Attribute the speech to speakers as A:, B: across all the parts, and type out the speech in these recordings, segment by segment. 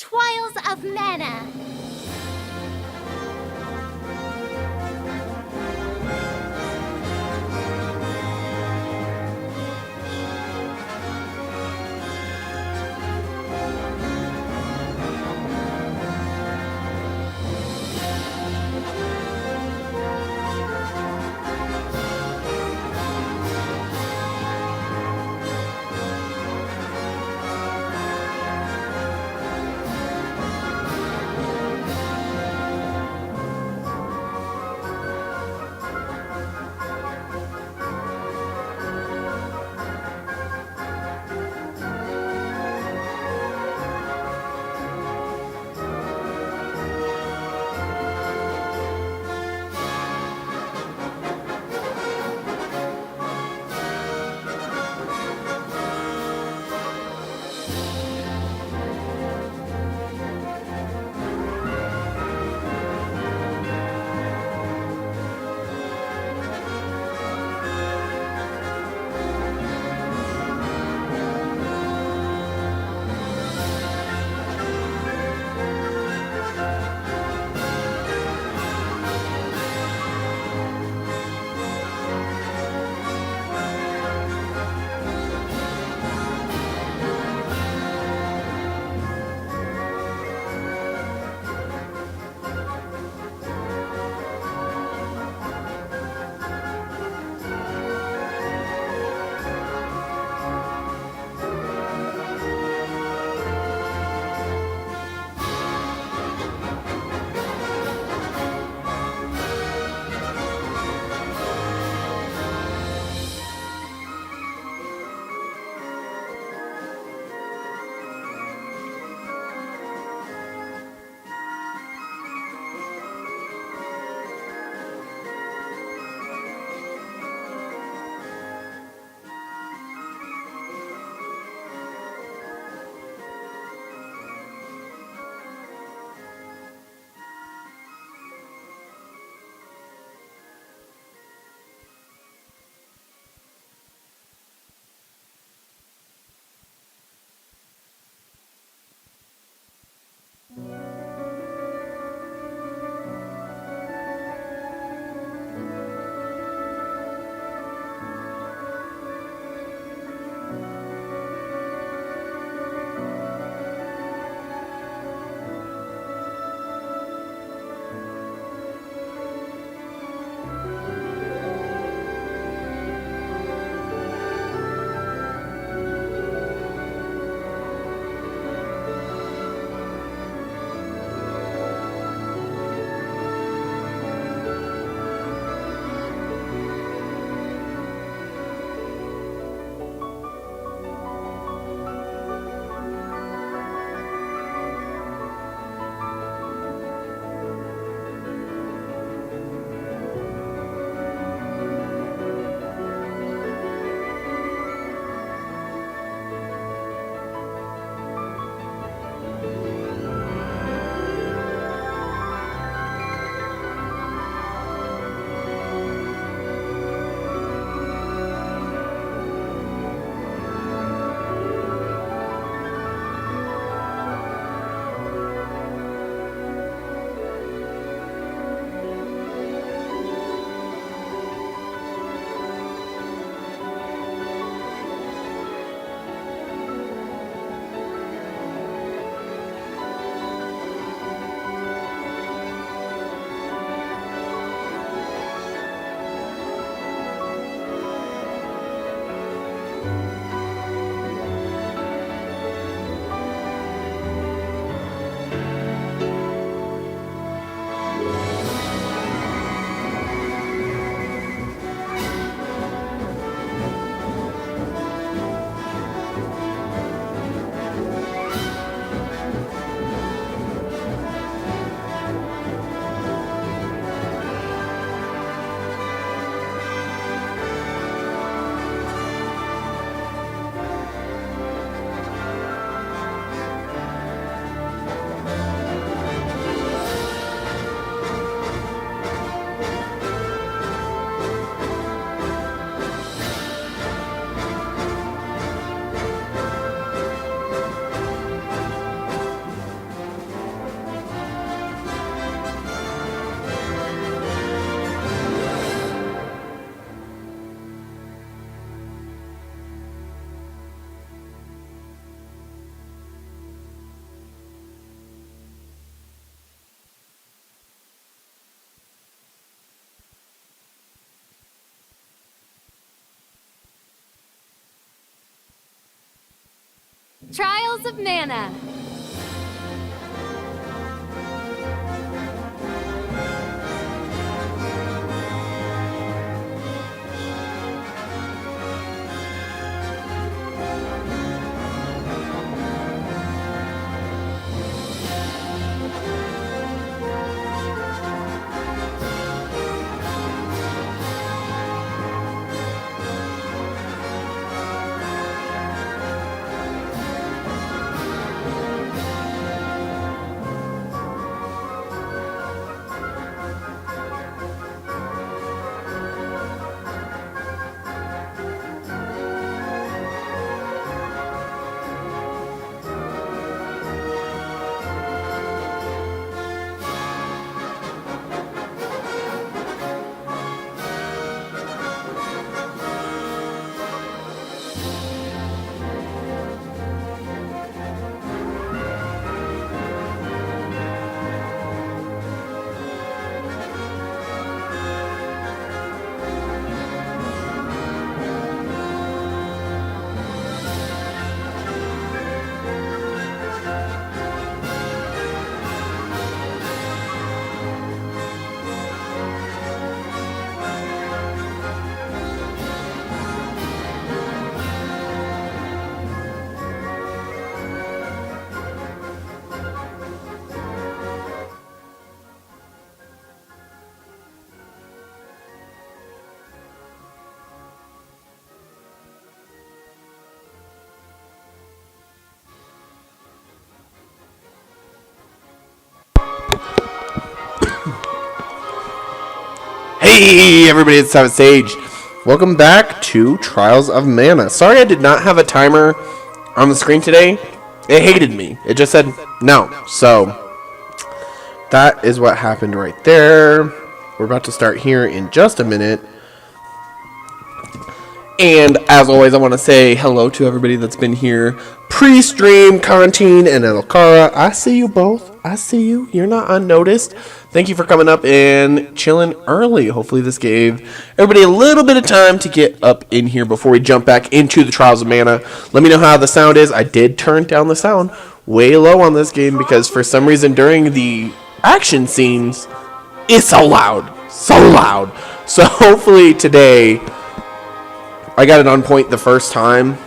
A: Trials of Mana. Trials of Mana.
B: Hey everybody, it's Savage Sage. Welcome back to Trials of Mana. Sorry I did not have a timer on the screen today. It hated me. It just said no. So that is what happened right there. We're about to start here in just a minute. And as always, I want to say hello to everybody that's been here pre-stream, Constantine and Elkara. I see you both. I see you. You're not unnoticed. Thank you for coming up and chilling early. Hopefully this gave everybody a little bit of time to get up in here before we jump back into the Trials of Mana. Let me know how the sound is. I did turn down the sound way low on this game because for some reason during the action scenes, it's so loud. So loud. So hopefully today I got it on point the first time.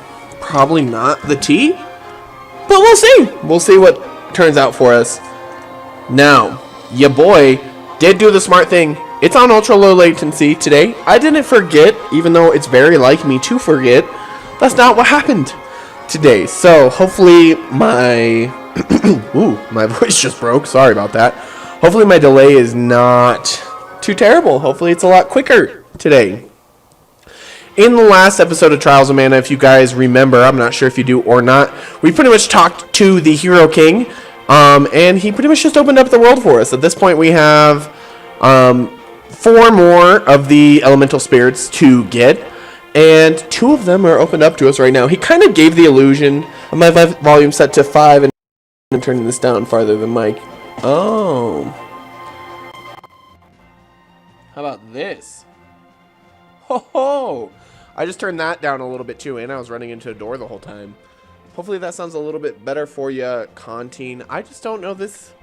B: Probably not the T, but we'll see. We'll see what turns out for us. Now, ya boy did do the smart thing. It's on ultra low latency today. I didn't forget, even though it's very like me to forget. That's not what happened today. So hopefully my ooh, my voice just broke. Sorry about that. Hopefully my delay is not too terrible. Hopefully it's a lot quicker today. In the last episode of Trials of Mana, if you guys remember, I'm not sure if you do or not, we pretty much talked to the Hero King, and he pretty much just opened up the world for us. At this point, we have 4 more of the elemental spirits to get, and 2 of them are opened up to us right now. He kind of gave the illusion of my volume set to 5, and I'm turning this down farther than Mike. Oh. How about this? Ho ho! I just turned that down a little bit too, and I was running into a door the whole time. Hopefully that sounds a little bit better for you, Constantine. I just don't know. This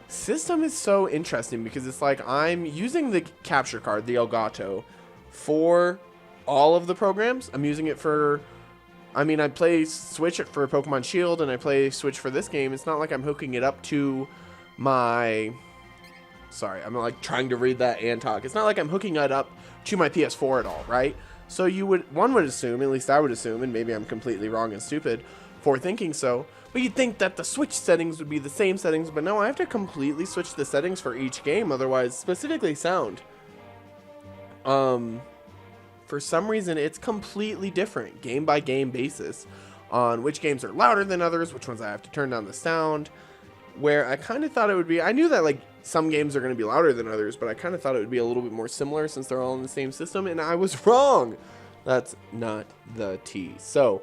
B: system is so interesting because it's like I'm using the capture card, the Elgato, for all of the programs. I'm using it for, I mean, I play Switch for Pokemon Shield, and I play Switch for this game. It's not like I'm hooking it up to my... Sorry, I'm like trying to read that and talk. It's not like I'm hooking it up to my PS4 at all, right? So one would assume, at least I would assume, and maybe I'm completely wrong and stupid for thinking so, but you'd think that the Switch settings would be the same settings, but no, I have to completely switch the settings for each game, otherwise, specifically sound. For some reason, it's completely different, game by game basis, on which games are louder than others, which ones I have to turn down the sound, where I kind of thought it would be, I knew that like some games are going to be louder than others, but I kind of thought it would be a little bit more similar since they're all in the same system, and I was wrong. That's not the T. So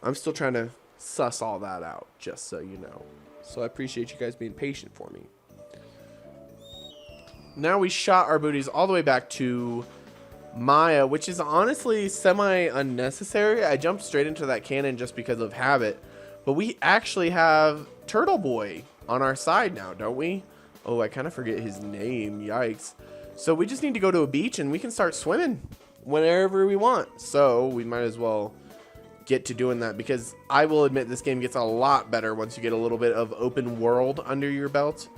B: I'm still trying to suss all that out, just so you know. So I appreciate you guys being patient for me. Now we shot our booties all the way back to Maya, which is honestly semi-unnecessary. I jumped straight into that cannon just because of habit. But we actually have Turtle Boy on our side now, don't we? Oh, I kind of forget his name. Yikes. So we just need to go to a beach and we can start swimming whenever we want. So we might as well get to doing that, because I will admit this game gets a lot better once you get a little bit of open world under your belt.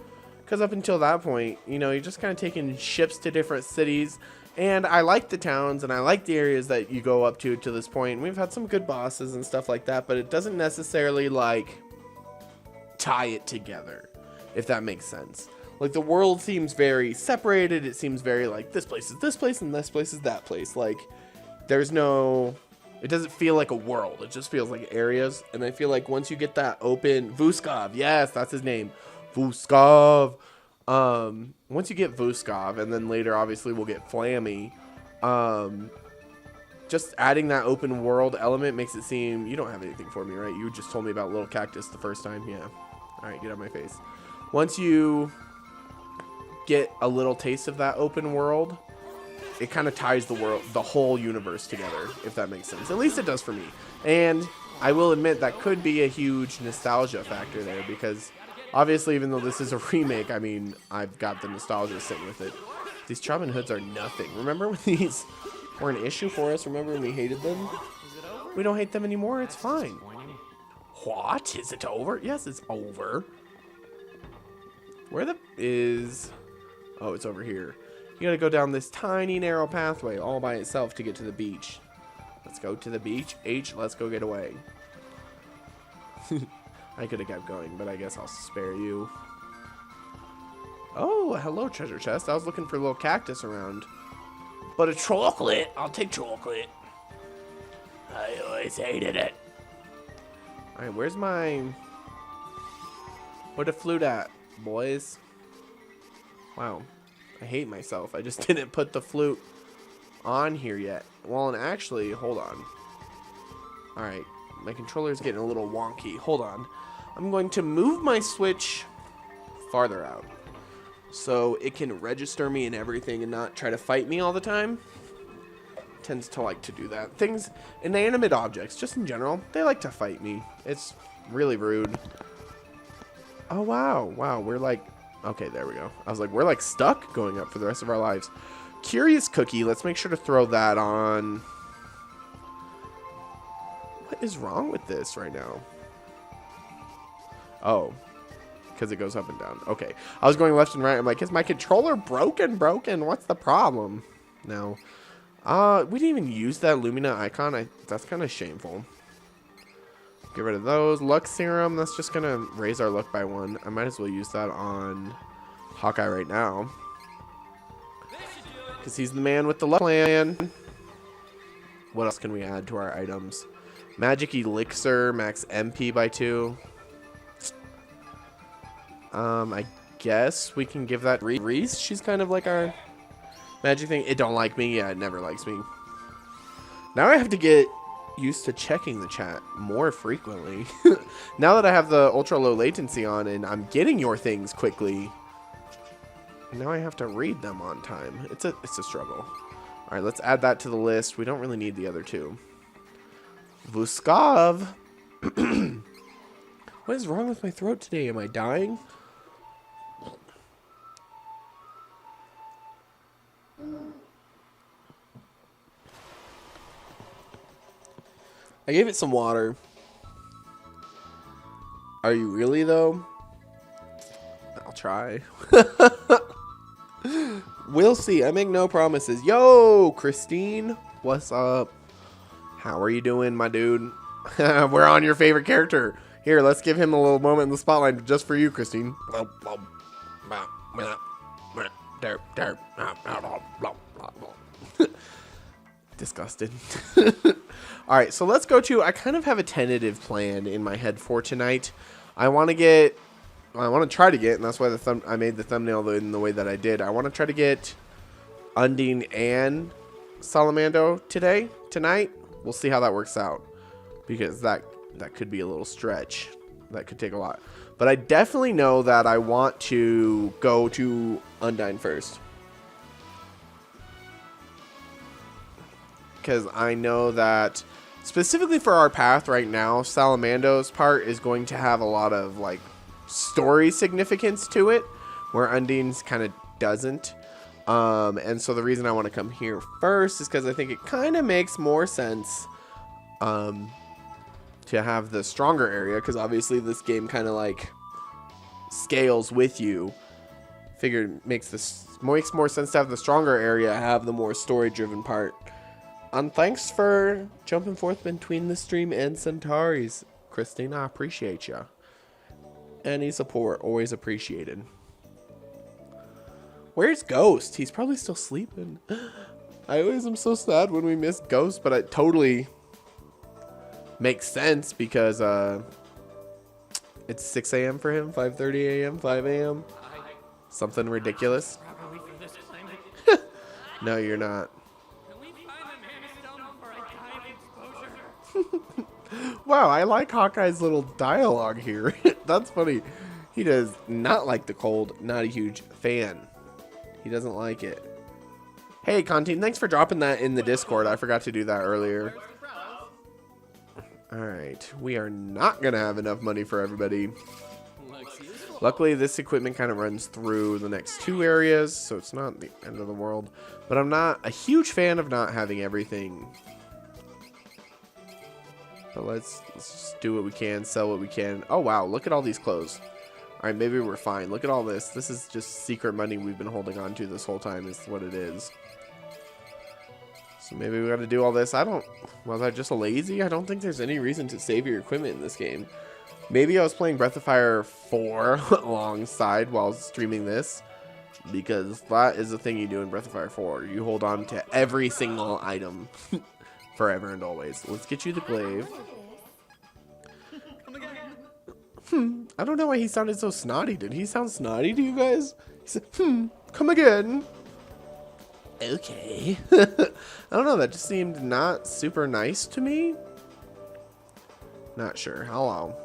B: Because up until that point, you know, you're just kind of taking ships to different cities. And I like the towns and I like the areas that you go up to this point. We've had some good bosses and stuff like that, but it doesn't necessarily like tie it together, if that makes sense. Like the world seems very separated. It seems very like this place is this place and this place is that place. Like there's no, it doesn't feel like a world. It just feels like areas. And I feel like once you get that open, Vuskov, yes, that's his name, Vuskov. Once you get Vuskov, and then later obviously we'll get Flammy, just adding that open world element makes it seem, you don't have anything for me, right? You just told me about Little Cactus the first time. Yeah. All right, get out of my face. Once you get a little taste of that open world, it kind of ties the whole universe together, if that makes sense. At least it does for me. And I will admit that could be a huge nostalgia factor there, because obviously, even though this is a remake, I mean, I've got the nostalgia sitting with it. These Robin Hoods are nothing. Remember when these were an issue for us? Remember when we hated them? We don't hate them anymore. It's fine. What? Is it over? Yes, it's over. Where the is... Oh, it's over here. You gotta go down this tiny, narrow pathway all by itself to get to the beach. Let's go to the beach. H, let's go get away. I could have kept going, but I guess I'll spare you. Oh, hello, treasure chest. I was looking for a little cactus around. But a chocolate? I'll take chocolate. I always hated it. Alright, where's my... Where the flute at, boys? Wow. I hate myself. I just didn't put the flute on here yet. Well, and actually, hold on. Alright, my controller's getting a little wonky. Hold on. I'm going to move my Switch farther out so it can register me and everything and not try to fight me all the time. It tends to like to do that. Things, inanimate objects, just in general, they like to fight me. It's really rude. Oh, wow. Wow, we're like... Okay, there we go. I was like, we're like stuck going up for the rest of our lives. Curious Cookie. Let's make sure to throw that on. What is wrong with this right now? Oh, because it goes up and down. Okay. I was going left and right. I'm like, is my controller broken? What's the problem? No. We didn't even use that Lumina icon. That's kind of shameful. Get rid of those. Luck Serum. That's just going to raise our luck by 1. I might as well use that on Hawkeye right now, because he's the man with the luck plan. What else can we add to our items? Magic Elixir. Max MP by 2. I guess we can give that Reese. She's kind of like our magic thing. It don't like me. Yeah, it never likes me. Now I have to get used to checking the chat more frequently. Now that I have the ultra low latency on and I'm getting your things quickly, now I have to read them on time. It's a struggle. All right, let's add that to the list. We don't really need the other two. Vuskov. What is wrong with my throat today? Am I dying? I gave it some water. Are you really, though? I'll try. We'll see. I make no promises. Yo, Christine. What's up? How are you doing, my dude? We're on your favorite character. Here, let's give him a little moment in the spotlight just for you, Christine. Disgusted. Alright, so let's go to... I kind of have a tentative plan in my head for tonight. I want to try to get, and that's why I made the thumbnail in the way that I did. I want to try to get Undine and Salamando tonight. We'll see how that works out, because that could be a little stretch. That could take a lot. But I definitely know that I want to go to Undine first, because I know that specifically for our path right now, Salamando's part is going to have a lot of like story significance to it, where Undine's kind of doesn't. And so the reason I want to come here first is because I think it kind of makes more sense to have the stronger area, because obviously this game kind of like scales with you. Figured makes more sense to have the stronger area have the more story driven part. Thanks for jumping forth between the stream and Centauri's, Christine. I appreciate ya. Any support, always appreciated. Where's Ghost? He's probably still sleeping. I always am so sad when we miss Ghost, but it totally makes sense because it's 6 a.m. for him, 5:30 a.m., 5 a.m. Something ridiculous. No, you're not. Wow, I like Hawkeye's little dialogue here. That's funny. He does not like the cold. Not a huge fan. He doesn't like it. Hey, Contin, thanks for dropping that in the Discord. I forgot to do that earlier. Alright, we are not going to have enough money for everybody. Luckily, this equipment kind of runs through the next 2 areas, so it's not the end of the world. But I'm not a huge fan of not having everything. But let's just do what we can, sell what we can. Oh, wow, look at all these clothes. Alright, maybe we're fine. Look at all this. This is just secret money we've been holding on to this whole time is what it is. So maybe we got to do all this. Was I just lazy? I don't think there's any reason to save your equipment in this game. Maybe I was playing Breath of Fire 4 alongside while streaming this. Because that is the thing you do in Breath of Fire 4. You hold on to every single item forever and always. Let's get you the glaive. I don't know why he sounded so snotty. Did he sound snotty to you guys? He said, come again. Okay. I don't know, that just seemed not super nice to me. Not sure. Hello.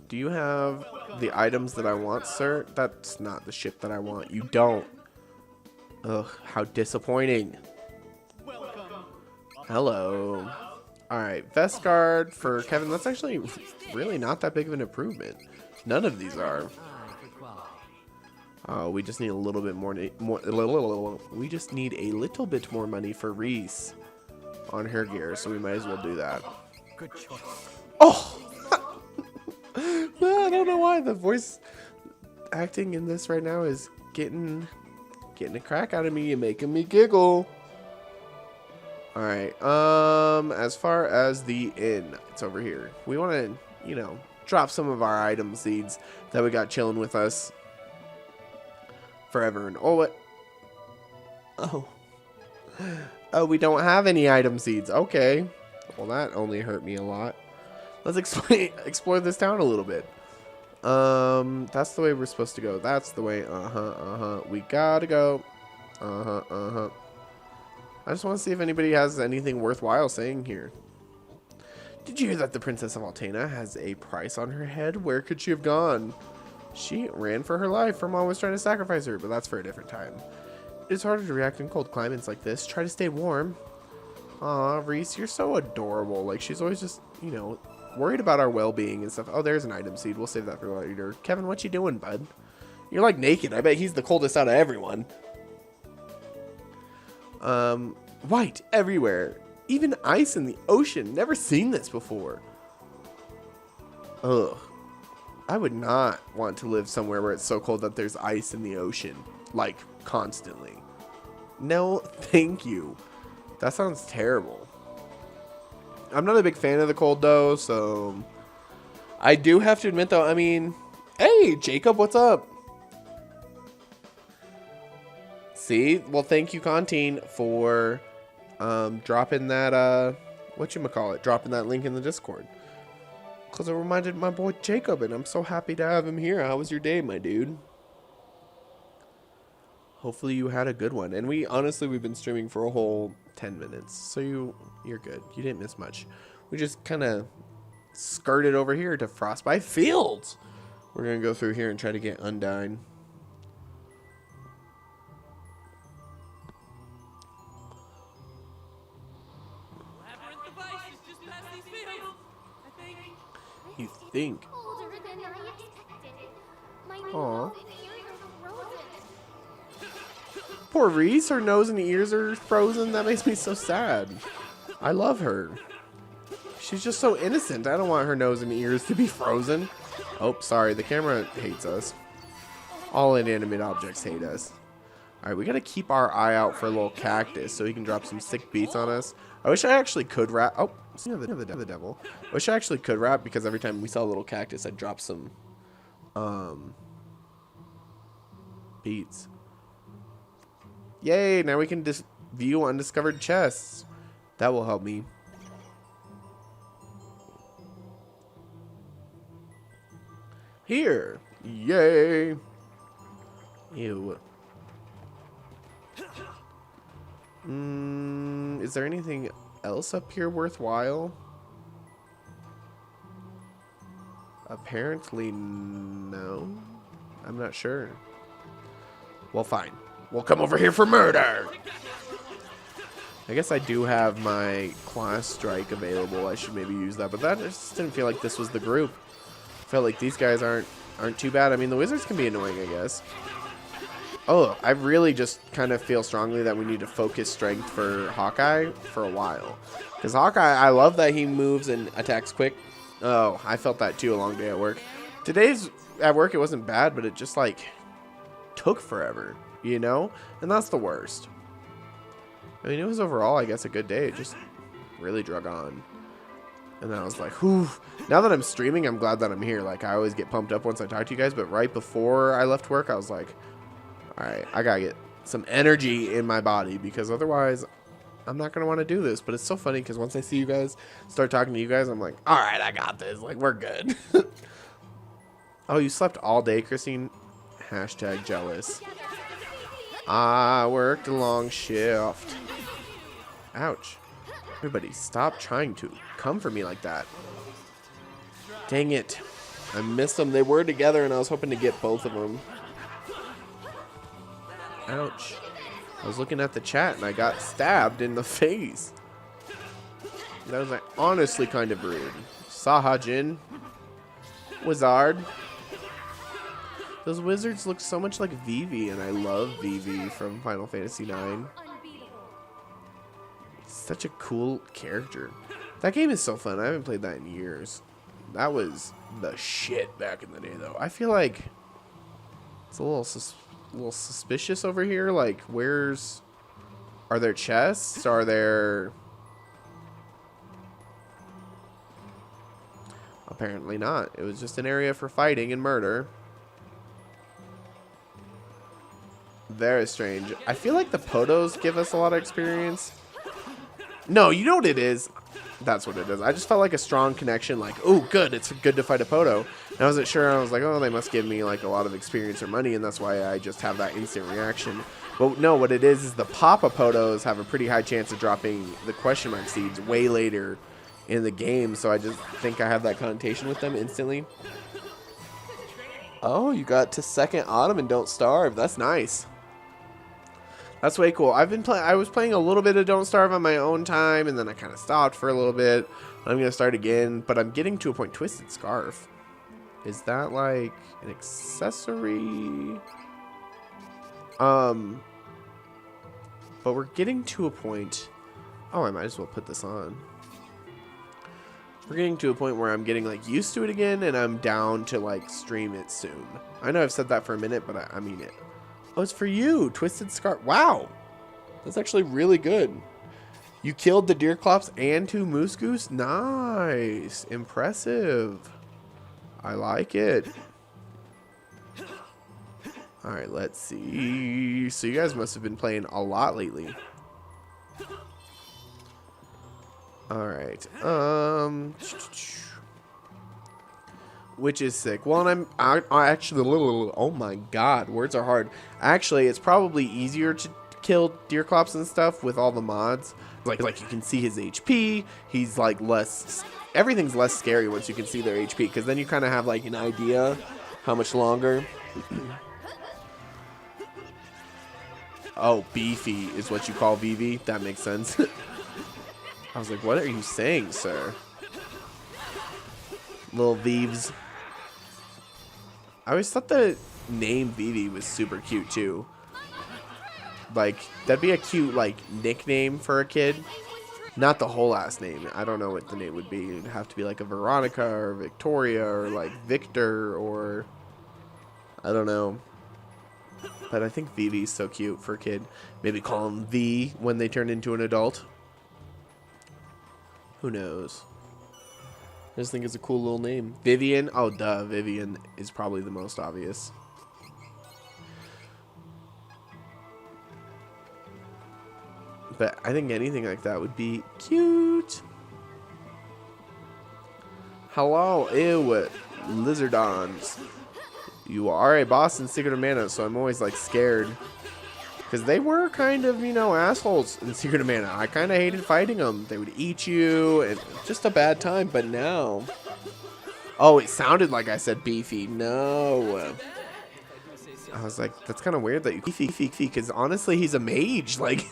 B: Do you have the items that I want, sir? That's not the ship that I want. You don't. Ugh, how disappointing. Hello. Alright, vest guard for Kevin. That's actually really not that big of an improvement. None of these are. Oh, we just need a little bit more. We just need a little bit more money for Reese on her gear, so we might as well do that. Good choice. Oh! I don't know why the voice acting in this right now is getting a crack out of me and making me giggle. All right. As far as the inn, it's over here. We want to, you know, drop some of our item seeds that we got chilling with us forever and what? Oh, we don't have any item seeds. Okay. Well, that only hurt me a lot. Let's explore this town a little bit. That's the way we're supposed to go. That's the way. We gotta go. I just want to see if anybody has anything worthwhile saying here. Did you hear that the Princess of Altena has a price on her head? Where could she have gone? She ran for her life. Her mom was trying to sacrifice her, but that's for a different time. It's harder to react in cold climates like this. Try to stay warm. Aw, Reese, you're so adorable. Like, she's always just, you know, worried about our well-being and stuff. Oh, there's an item seed. We'll save that for later. Kevin, what you doing, bud? You're, like, naked. I bet he's the coldest out of everyone. White everywhere. Even ice in the ocean. Never seen this before. Ugh. I would not want to live somewhere where it's so cold that there's ice in the ocean. Like, constantly. No, thank you. That sounds terrible. I'm not a big fan of the cold, though, so... I do have to admit, though, I mean... Hey, Jacob, what's up? See? Well, thank you, Contin, for dropping that, whatchamacallit, dropping that link in the Discord. Because it reminded my boy Jacob, and I'm so happy to have him here. How was your day, my dude? Hopefully you had a good one. And we've been streaming for a whole 10 minutes. So you're good. You didn't miss much. We just kind of skirted over here to Frostbite Fields. We're going to go through here and try to get Undyne. You think?
A: Older than I expected. My
B: Aw.
A: nose and ears are frozen.
B: Poor Reese, her nose and ears are frozen. That makes me so sad. I love her. She's just so innocent. I don't want her nose and ears to be frozen. Oh, sorry. The camera hates us. All inanimate objects hate us. Alright, we gotta keep our eye out for a little cactus so he can drop some sick beats on us. I wish I actually could rap. Oh, the devil. I wish I actually could rap because every time we saw a little cactus, I'd drop some beats. Yay, now we can just view undiscovered chests. That will help me. Here. Yay. Ew. Is there anything else up here worthwhile? Apparently no. I'm not sure. Well, fine. We'll come over here for murder. I guess I do have my class strike available. I should maybe use that, but that just didn't feel like this was the group. Felt like these guys aren't too bad. I mean, the wizards can be annoying, I guess. Oh, I really just kind of feel strongly that we need to focus strength for Hawkeye for a while. Because Hawkeye, I love that he moves and attacks quick. Oh, I felt that too a long day at work. Today's at work, it wasn't bad, but it just like took forever, you know? And that's the worst. I mean, it was overall, I guess, a good day. It just really drug on. And then I was like, whew. Now that I'm streaming, I'm glad that I'm here. Like, I always get pumped up once I talk to you guys. But right before I left work, I was like, all right, I got to get some energy in my body. Because otherwise, I'm not going to want to do this. But it's so funny because once I see you guys, start talking to you guys, I'm like, all right, I got this. Like, we're good. Oh, you slept all day, Christine? Hashtag jealous. I worked a long shift. Ouch. Everybody, stop trying to come for me like that. Dang it. I missed them. They were together, and I was hoping to get both of them. Ouch. I was looking at the chat, and I got stabbed in the face. That was like, honestly kind of rude. Sahajin. Wizard. Those wizards look so much like Vivi, and I love Vivi from Final Fantasy IX. Such a cool character. That game is so fun. I haven't played that in years. That was the shit back in the day, though. I feel like it's a little suspicious over here. Like, are there chests? Are there... Apparently not. It was just an area for fighting and murder. Very strange. I feel like the Podos give us a lot of experience. No, you know what it is? That's what it is. I just felt like a strong connection, like, oh, good, it's good to fight a Podo. And I wasn't sure. I was like, oh, they must give me, like, a lot of experience or money, and that's why I just have that instant reaction. But no, what it is the Papa Podos have a pretty high chance of dropping the question mark seeds way later in the game, so I just think I have that connotation with them instantly. Oh, you got to second Autumn and Don't Starve. That's nice. That's way cool. I was playing a little bit of Don't Starve on my own time, and then I kind of stopped for a little bit. I'm gonna start again, but I'm getting to a point. Twisted Scarf. Is that like an accessory? But we're getting to a point. Oh, I might as well put this on. We're getting to a point where I'm getting like used to it again, and I'm down to like stream it soon. I know I've said that for a minute, but I mean it. Oh, it's for you, Twisted Scarf. Wow, that's actually really good. You killed the Deerclops and 2 Moose Goose? Nice. Impressive. I like it. Alright, let's see. So you guys must have been playing a lot lately. Alright. Which is sick. Well, and I actually, oh my god, words are hard. Actually, it's probably easier to kill Deerclops and stuff with all the mods. Like you can see his HP. He's like everything's less scary once you can see their HP, because then you kind of have like an idea how much longer. Oh, beefy is what you call Vivi. That makes sense. I was like, what are you saying, sir? Little Vives. I always thought the name Vivi was super cute too. Like, that'd be a cute, like, nickname for a kid. Not the whole last name. I don't know what the name would be. It'd have to be like a Veronica or Victoria or like Victor or... I don't know. But I think Vivi's so cute for a kid. Maybe call him V when they turn into an adult. Who knows? I just think it's a cool little name. Vivian? Oh, duh. Vivian is probably the most obvious. But I think anything like that would be cute. Hello, ew, lizardons. You are a boss in Secret of Mana, so I'm always like scared. Because they were kind of, you know, assholes in Secret of Mana. I kind of hated fighting them. They would eat you, and just a bad time. But now... Oh, it sounded like I said beefy. No. I was like, that's kind of weird that you beefy, because honestly, he's a mage. Like,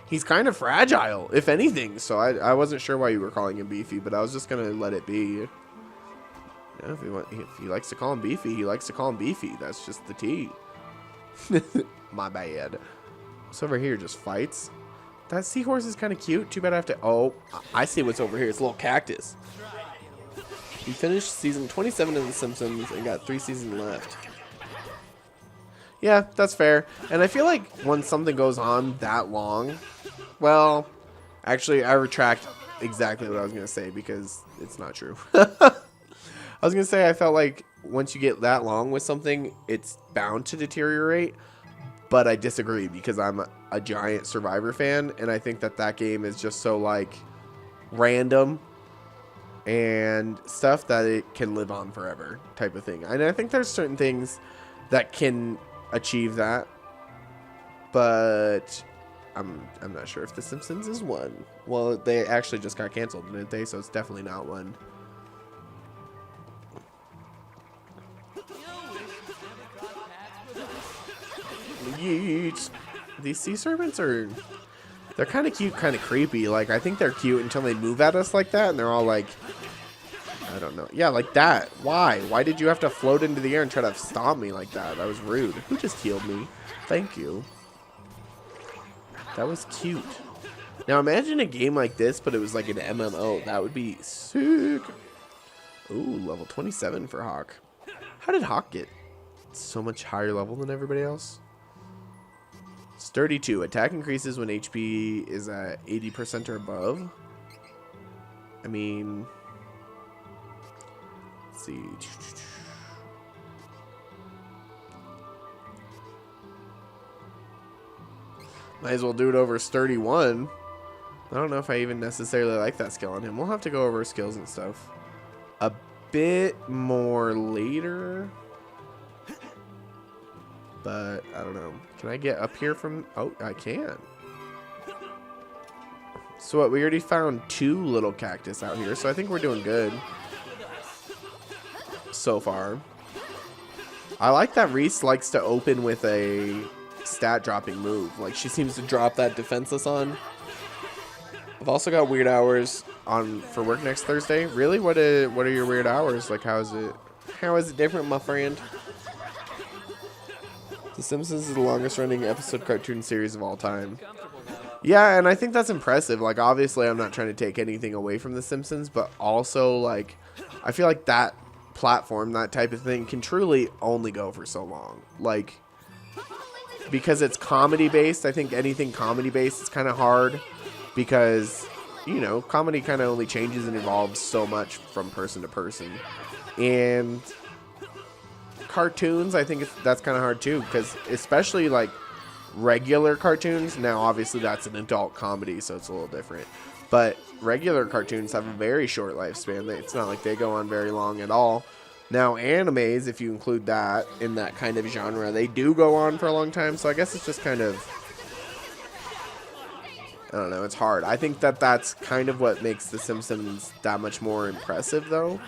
B: he's kind of fragile, if anything. So I wasn't sure why you were calling him beefy, but I was just going to let it be. You know, if he likes to call him beefy, he likes to call him beefy. That's just the tea. My bad. What's over here? Just fights? That seahorse is kind of cute. Too bad I have to... Oh, I see what's over here. It's a little cactus. We finished season 27 of The Simpsons and got 3 seasons left. Yeah, that's fair. And I feel like when something goes on that long... Well, actually, I retract exactly what I was going to say because it's not true. I was going to say I felt like once you get that long with something, it's bound to deteriorate. But I disagree because I'm a giant Survivor fan, and I think that that game is just so, like, random and stuff that it can live on forever type of thing. And I think there's certain things that can achieve that, but I'm not sure if The Simpsons is one. Well, they actually just got canceled, didn't they? So it's definitely not one. Yeet. These sea serpents are... They're kind of cute, kind of creepy. Like, I think they're cute until they move at us like that, and they're all like... I don't know. Yeah, like that. Why? Why did you have to float into the air and try to stomp me like that? That was rude. Who just healed me? Thank you. That was cute. Now, imagine a game like this, but it was like an MMO. That would be sick. Ooh, level 27 for Hawk. How did Hawk get so much higher level than everybody else? Sturdy 2. Attack increases when HP is at 80% or above. I mean... Let's see. Might as well do it over Sturdy 1. I don't know if I even necessarily like that skill on him. We'll have to go over skills and stuff a bit more later. But I don't know. Can I get up here from... Oh, I can. So what? We already found 2 little cactus out here. So I think we're doing good so far. I like that Reese likes to open with a stat dropping move. Like, she seems to drop that defenseless on. I've also got weird hours on for work next Thursday. Really? What are your weird hours? Like, how is it different, my friend? The Simpsons is the longest running episode cartoon series of all time. Yeah, and I think that's impressive. Like, obviously, I'm not trying to take anything away from The Simpsons, but also, like, I feel like that platform, that type of thing, can truly only go for so long. Like, because it's comedy-based, I think anything comedy-based is kind of hard because, you know, comedy kind of only changes and evolves so much from person to person. And... cartoons, I think that's kind of hard too, because especially like regular cartoons, now obviously that's an adult comedy, so it's a little different, but regular cartoons have a very short lifespan. It's not like they go on very long at all. Now animes, if you include that in that kind of genre, they do go on for a long time, so I guess it's just kind of, I don't know, it's hard. I think that that's kind of what makes The Simpsons that much more impressive though,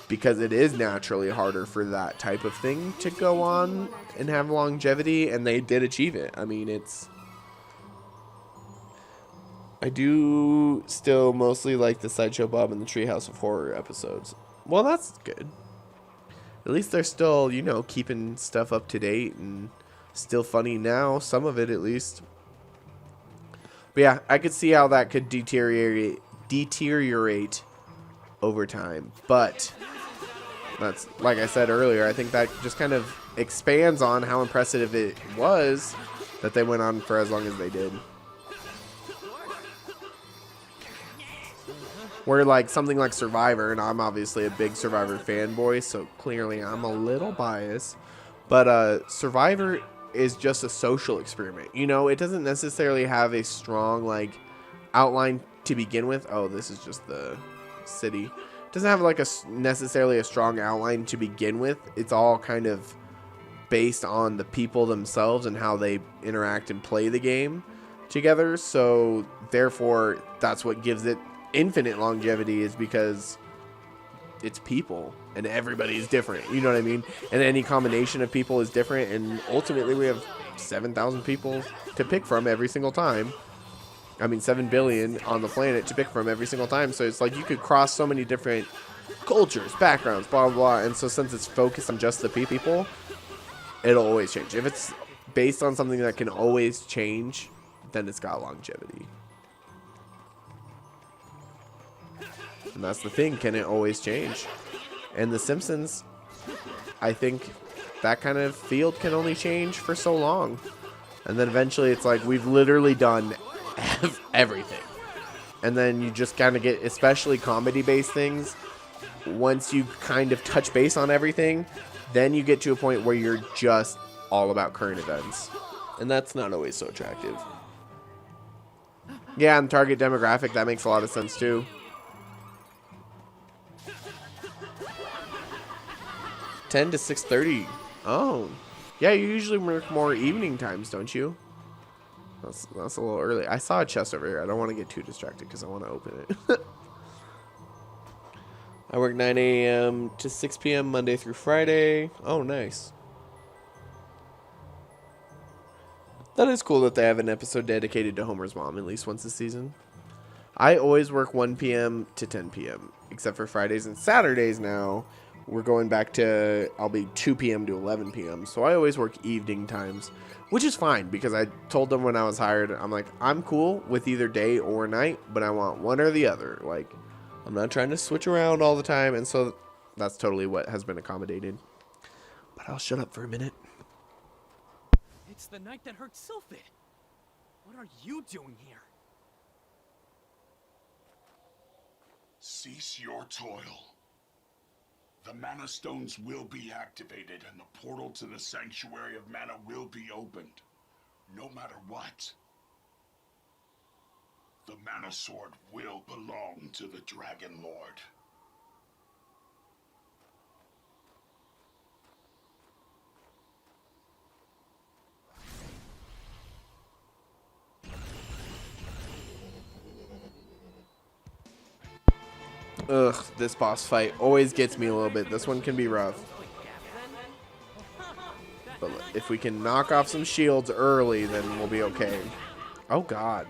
B: because it is naturally harder for that type of thing to go on and have longevity, and they did achieve it. I mean, I do still mostly like the Sideshow Bob and the Treehouse of Horror episodes. Well, that's good. At least they're still, you know, keeping stuff up to date and still funny now. Some of it, at least. But yeah, I could see how that could deteriorate over time. But that's, like I said earlier, I think that just kind of expands on how impressive it was that they went on for as long as they did. Where like something like Survivor, and I'm obviously a big Survivor fanboy, so clearly I'm a little biased, but Survivor is just a social experiment. You know, it doesn't necessarily have a strong like outline to begin with. Oh, this is just the city. It doesn't have like necessarily a strong outline to begin with. It's all kind of based on the people themselves and how they interact and play the game together. So therefore, that's what gives it infinite longevity, is because it's people and everybody is different. You know what I mean? And any combination of people is different. And ultimately, we have 7,000 people to pick from every single time. I mean, 7 billion on the planet to pick from every single time. So it's like you could cross so many different cultures, backgrounds, blah, blah, blah. And so since it's focused on just the people, it'll always change. If it's based on something that can always change, then it's got longevity. And that's the thing. Can it always change? And The Simpsons, I think that kind of field can only change for so long. And then eventually it's like we've literally done everything. And then you just kind of get, especially comedy-based things, once you kind of touch base on everything, then you get to a point where you're just all about current events. And that's not always so attractive. Yeah, and target demographic, that makes a lot of sense too. 10 to 6:30. Oh. Yeah, you usually work more evening times, don't you? That's a little early. I saw a chest over here. I don't want to get too distracted because I want to open it. I work 9 a.m. to 6 p.m. Monday through Friday. Oh, nice. That is cool that they have an episode dedicated to Homer's mom at least once a season. I always work 1 p.m. to 10 p.m. except for Fridays and Saturdays now. We're going back to, I'll be 2 p.m. to 11 p.m. So I always work evening times, which is fine because I told them when I was hired, I'm like, I'm cool with either day or night, but I want one or the other. Like, I'm not trying to switch around all the time. And so that's totally what has been accommodated. But I'll shut up for a minute.
C: It's the night that hurt Sylphid. What are you doing here?
D: Cease your toil. The Mana Stones will be activated and the portal to the Sanctuary of Mana will be opened. No matter what. The Mana Sword will belong to the Dragon Lord.
B: Ugh, this boss fight always gets me a little bit. This one can be rough. But if we can knock off some shields early, then we'll be okay. Oh, God.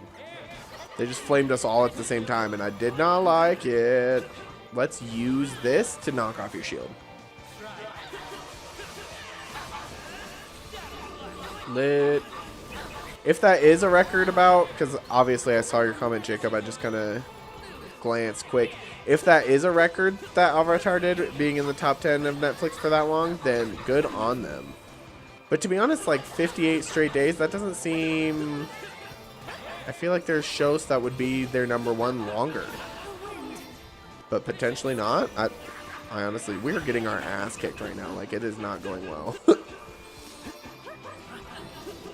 B: They just flamed us all at the same time, and I did not like it. Let's use this to knock off your shield. Lit. If that is a record about, because obviously I saw your comment, Jacob, I just kind of glanced quick. If that is a record that Avatar did, being in the top 10 of Netflix for that long, then good on them. But to be honest, like 58 straight days, that doesn't seem... I feel like there's shows that would be their #1 longer. But potentially not. I honestly, we're getting our ass kicked right now. Like, it is not going well.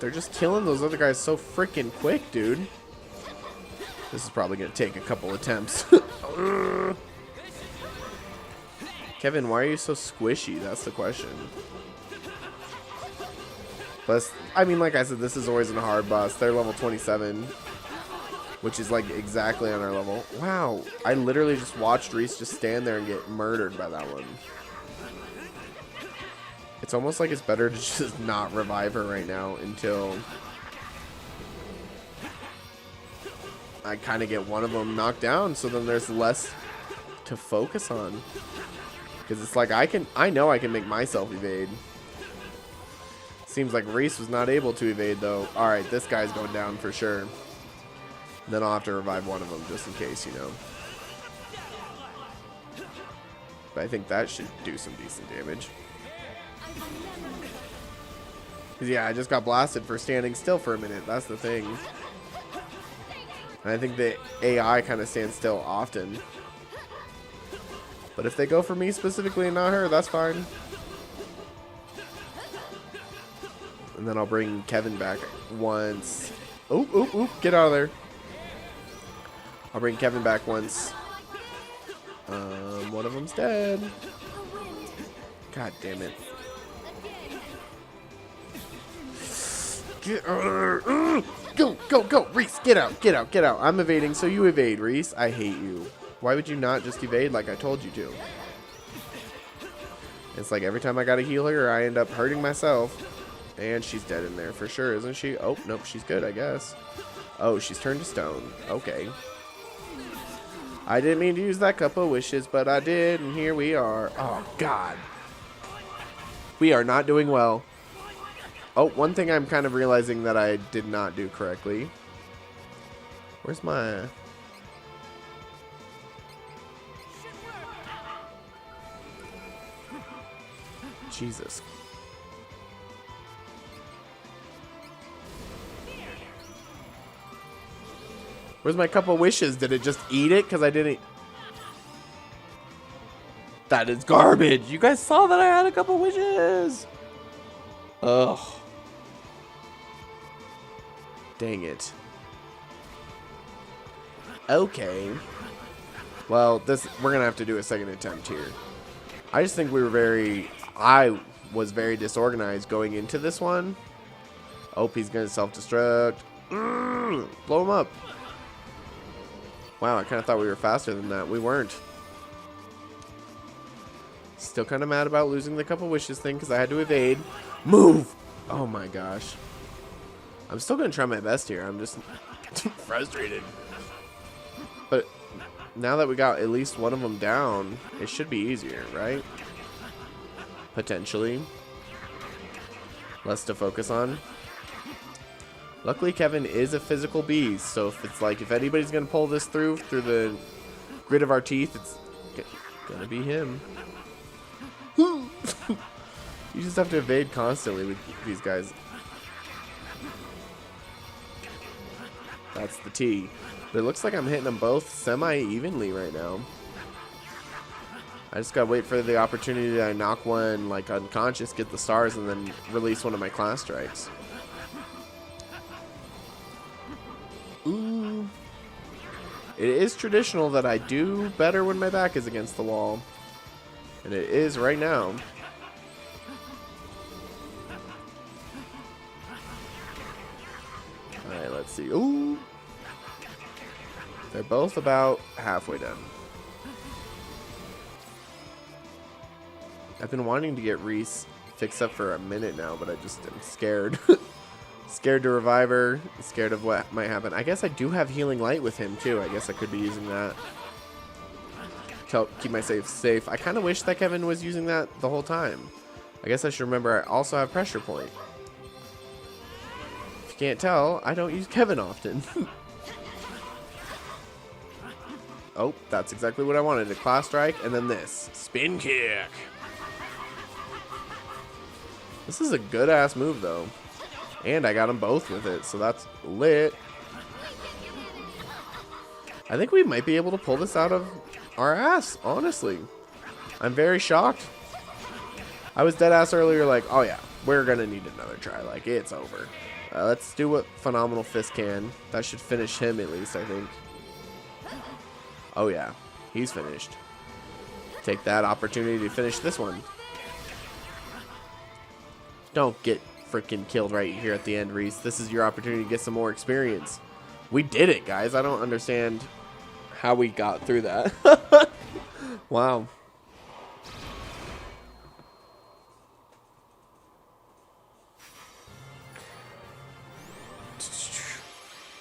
B: They're just killing those other guys so freaking quick, dude. This is probably going to take a couple attempts. Kevin, why are you so squishy? That's the question. Plus, I mean, like I said, this is always a hard boss. They're level 27, which is like exactly on our level. Wow, I literally just watched Reese just stand there and get murdered by that one. It's almost like it's better to just not revive her right now until I kind of get one of them knocked down, so then there's less to focus on. Because it's like I know I can make myself evade. Seems like Reese was not able to evade though. Alright, this guy's going down for sure. And then I'll have to revive one of them just in case, you know. But I think that should do some decent damage. Cause yeah, I just got blasted for standing still for a minute. That's the thing. And I think the AI kind of stands still often. But if they go for me specifically and not her, that's fine. And then I'll bring Kevin back once. Oop, oop, oop. Get out of there. I'll bring Kevin back once. One of them's dead. God damn it. Get out of there. Go, go, go. Reese, get out, get out, get out. I'm evading, so you evade, Reese. I hate you. Why would you not just evade like I told you to? It's like every time I gotta heal her, I end up hurting myself. And she's dead in there for sure, isn't she? Oh, nope, she's good, I guess. Oh, she's turned to stone. Okay. I didn't mean to use that cup of wishes, but I did, and here we are. Oh, God. We are not doing well. Oh, one thing I'm kind of realizing that I did not do correctly. Where's my... Jesus. Where's my cup of wishes? Did it just eat it? Because I didn't... That is garbage. You guys saw that I had a cup of wishes. Ugh. Dang it. Okay. Well, we're going to have to do a second attempt here. I just think I was very disorganized going into this one. Oh, he's going to self-destruct. Blow him up. Wow, I kind of thought we were faster than that. We weren't. Still kind of mad about losing the cup of wishes thing because I had to evade. Move! Oh my gosh. I'm still going to try my best here. I'm just frustrated. But now that we got at least one of them down, it should be easier, right? Potentially. Less to focus on. Luckily, Kevin is a physical beast, so if anybody's gonna pull this through the grit of our teeth, it's gonna be him. You just have to evade constantly with these guys. That's the T. But it looks like I'm hitting them both semi-evenly right now. I just gotta wait for the opportunity to knock one like unconscious, get the stars, and then release one of my class strikes. Ooh. It is traditional that I do better when my back is against the wall. And it is right now. Alright, let's see. Ooh. They're both about halfway done. I've been wanting to get Reese fixed up for a minute now, but I just am scared. Scared to revive her. Scared of what might happen. I guess I do have Healing Light with him, too. I guess I could be using that to help keep myself safe. I kind of wish that Kevin was using that the whole time. I guess I should remember I also have Pressure Point. If you can't tell, I don't use Kevin often. Oh, that's exactly what I wanted. A class strike, and then this. Spin kick. This is a good-ass move, though. And I got them both with it, so that's lit. I think we might be able to pull this out of our ass, honestly. I'm very shocked. I was dead ass earlier like, oh yeah, we're going to need another try. Like, it's over. Let's do what Phenomenal Fist can. That should finish him at least, I think. Oh yeah, he's finished. Take that opportunity to finish this one. Don't get freaking killed right here at the end, Reese. This is your opportunity to get some more experience. We did it, guys. I don't understand how we got through that. Wow.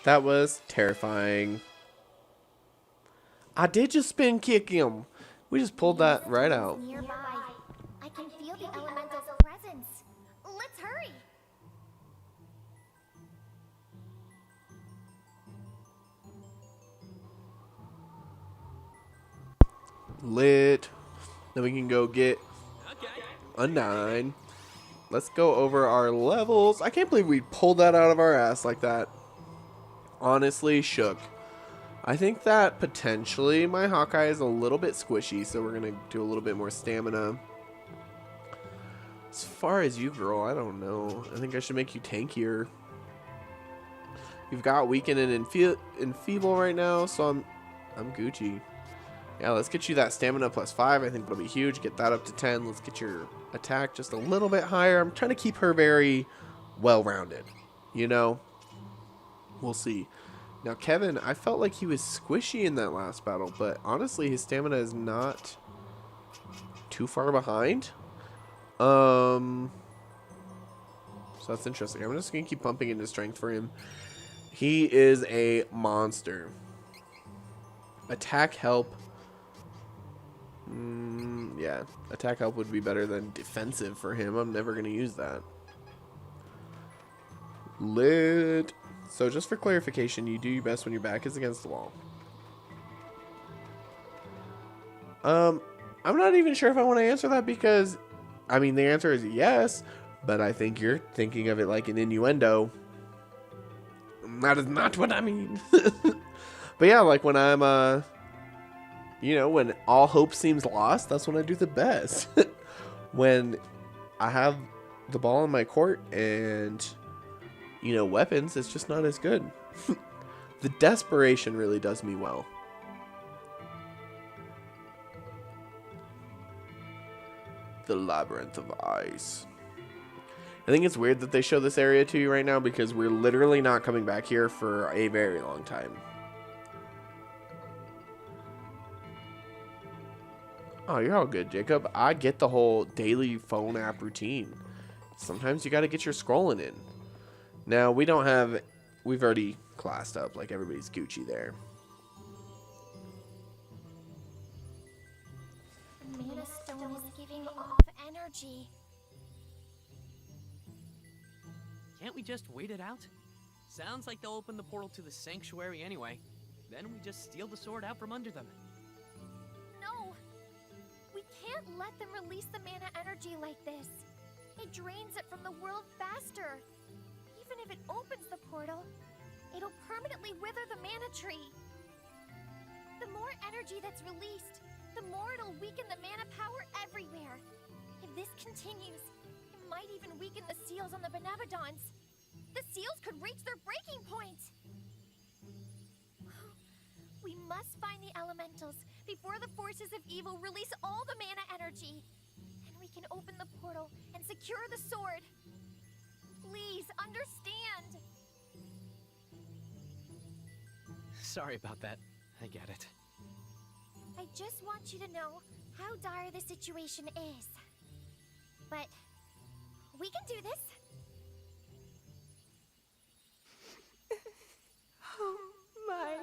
B: That was terrifying. I did just spin kick him. We just pulled that right out.
A: Nearby. I can feel the elemental's presence. Let's hurry.
B: Lit. Then we can go get a 9. Let's go over our levels. I can't believe we pulled that out of our ass like that. Honestly, shook. I think that potentially my Hawkeye is a little bit squishy, so we're going to do a little bit more stamina. As far as you, girl, I don't know. I think I should make you tankier. You've got weaken and enfeeble right now, so I'm Gucci. Yeah, let's get you that stamina +5. I think that'll be huge. Get that up to 10. Let's get your attack just a little bit higher. I'm trying to keep her very well-rounded, you know? We'll see. Now, Kevin, I felt like he was squishy in that last battle, but honestly, his stamina is not too far behind. So that's interesting. I'm just going to keep pumping into strength for him. He is a monster. Attack help. Yeah, attack help would be better than defensive for him. I'm never going to use that. Lit. So just for clarification, you do your best when your back is against the wall. I'm not even sure if I want to answer that because, I mean, the answer is yes, but I think you're thinking of it like an innuendo. That is not what I mean. But yeah, like when I'm, you know, when all hope seems lost, that's when I do the best. When I have the ball in my court and, you know, weapons, it's just not as good. The desperation really does me well. The Labyrinth of Ice. I think it's weird that they show this area to you right now because we're literally not coming back here for a very long time. Oh, you're all good, Jacob. I get the whole daily phone app routine. Sometimes you got to get your scrolling in. Now, we don't have... We've already classed up. Like, everybody's Gucci there.
A: The Mana Stone is giving off energy.
C: Can't we just wait it out? Sounds like they'll open the portal to the sanctuary anyway. Then we just steal the sword out from under them.
A: No! We can't let them release the mana energy like this. It drains it from the world faster. Even if it opens the portal, it'll permanently wither the mana tree. The more energy that's released, the more it'll weaken the mana power everywhere. If this continues, it might even weaken the seals on the Benevodons. The seals could reach their breaking point. We must find the elementals before the forces of evil release all the mana energy. Then we can open the portal and secure the sword. Please understand.
C: Sorry about that. I get it.
A: I just want you to know how dire the situation is. But we can do this.
E: Oh my.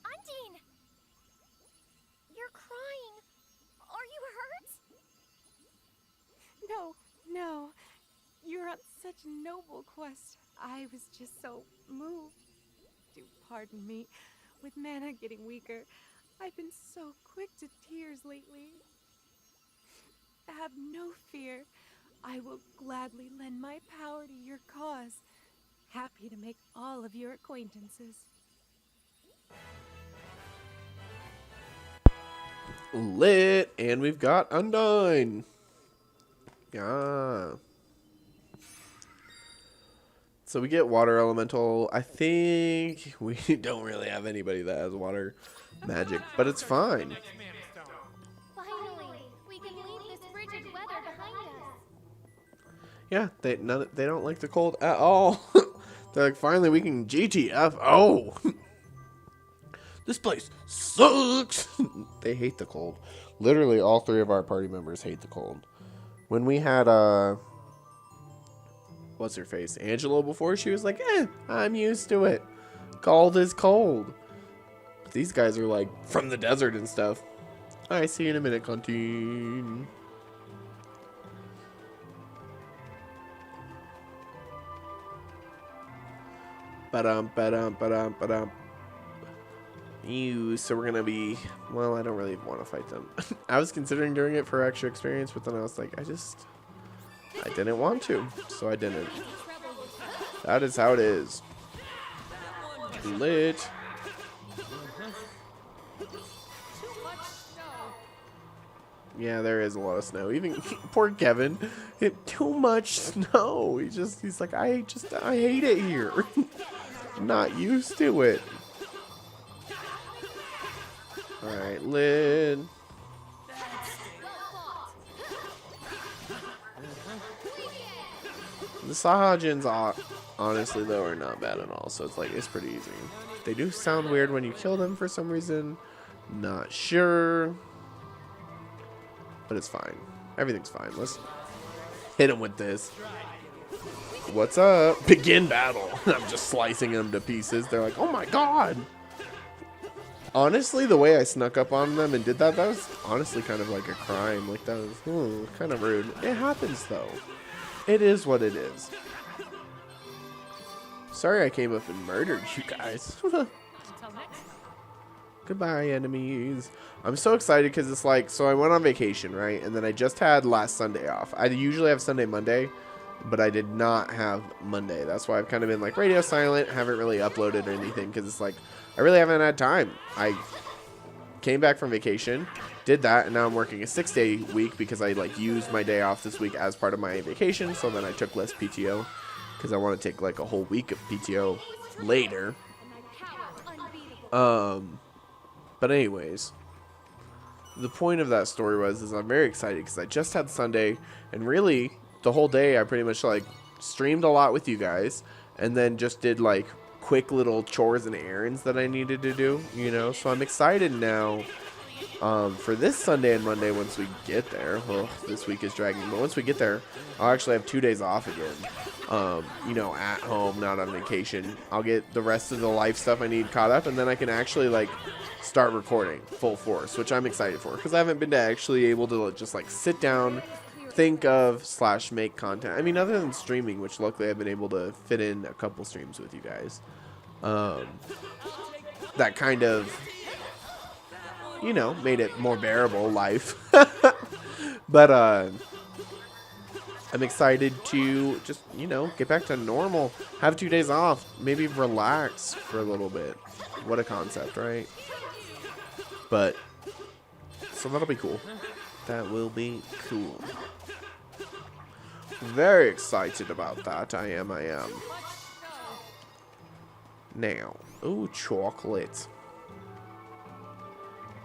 A: Undine! You're crying. Are you hurt?
E: No, no. You're on such a noble quest. I was just so moved. Do pardon me. With mana getting weaker, I've been so quick to tears lately. Have no fear. I will gladly lend my power to your cause. Happy to make all of your acquaintances.
B: Lit, and we've got Undine. Yeah. So we get water elemental. I think we don't really have anybody that has water magic, but it's fine.
A: Finally, we can leave this frigid weather behind us.
B: Yeah, they don't like the cold at all. They're like, finally we can GTF. Oh, this place sucks. They hate the cold. Literally, all 3 of our party members hate the cold. When we had what's her face, Angelo, before, she was like, I'm used to it. Cold is cold. But these guys are like from the desert and stuff. Alright, see you in a minute, Contine. Ba-dum. Ew, so we're gonna be, well, I don't really want to fight them. I was considering doing it for extra experience, but then I was like, I didn't want to, so I didn't. That is how it is. Lit. Yeah, there is a lot of snow. Even poor Kevin, too much snow. He's like, I hate it here. I'm not used to it. All right, Lid. The Sahajins, honestly though, are not bad at all. So it's like, it's pretty easy. They do sound weird when you kill them for some reason. Not sure. But it's fine. Everything's fine. Let's hit him with this. What's up? Begin battle. I'm just slicing them to pieces. They're like, oh my god. Honestly, the way I snuck up on them and did that, that was honestly kind of like a crime. Like, that was kind of rude. It happens, though. It is what it is. Sorry I came up and murdered you guys. Goodbye, enemies. I'm so excited because it's like, so I went on vacation, right? And then I just had last Sunday off. I usually have Sunday, Monday, but I did not have Monday. That's why I've kind of been like radio silent. Haven't really uploaded or anything because it's like, I really haven't had time. I came back from vacation, did that, and now I'm working a 6-day week because I like used my day off this week as part of my vacation. So then I took less PTO because I want to take like a whole week of PTO later. But anyways, the point of that story is I'm very excited because I just had Sunday, and really the whole day I pretty much like streamed a lot with you guys, and then just did like quick little chores and errands that I needed to do, you know. So I'm excited now for this Sunday and Monday once we get there. Well, this week is dragging, but once we get there, I'll actually have 2 days off again. You know, at home, not on vacation. I'll get the rest of the life stuff I need caught up, and then I can actually like start recording full force, which I'm excited for because I haven't been actually able to just like sit down, think of / make content. I mean, other than streaming, which luckily I've been able to fit in a couple streams with you guys. That kind of, you know, made it more bearable life. But I'm excited to just, you know, get back to normal, have 2 days off, maybe relax for a little bit. What a concept, right? But so that'll be cool. That will be cool. Very excited about that. I am. Now, ooh, chocolate.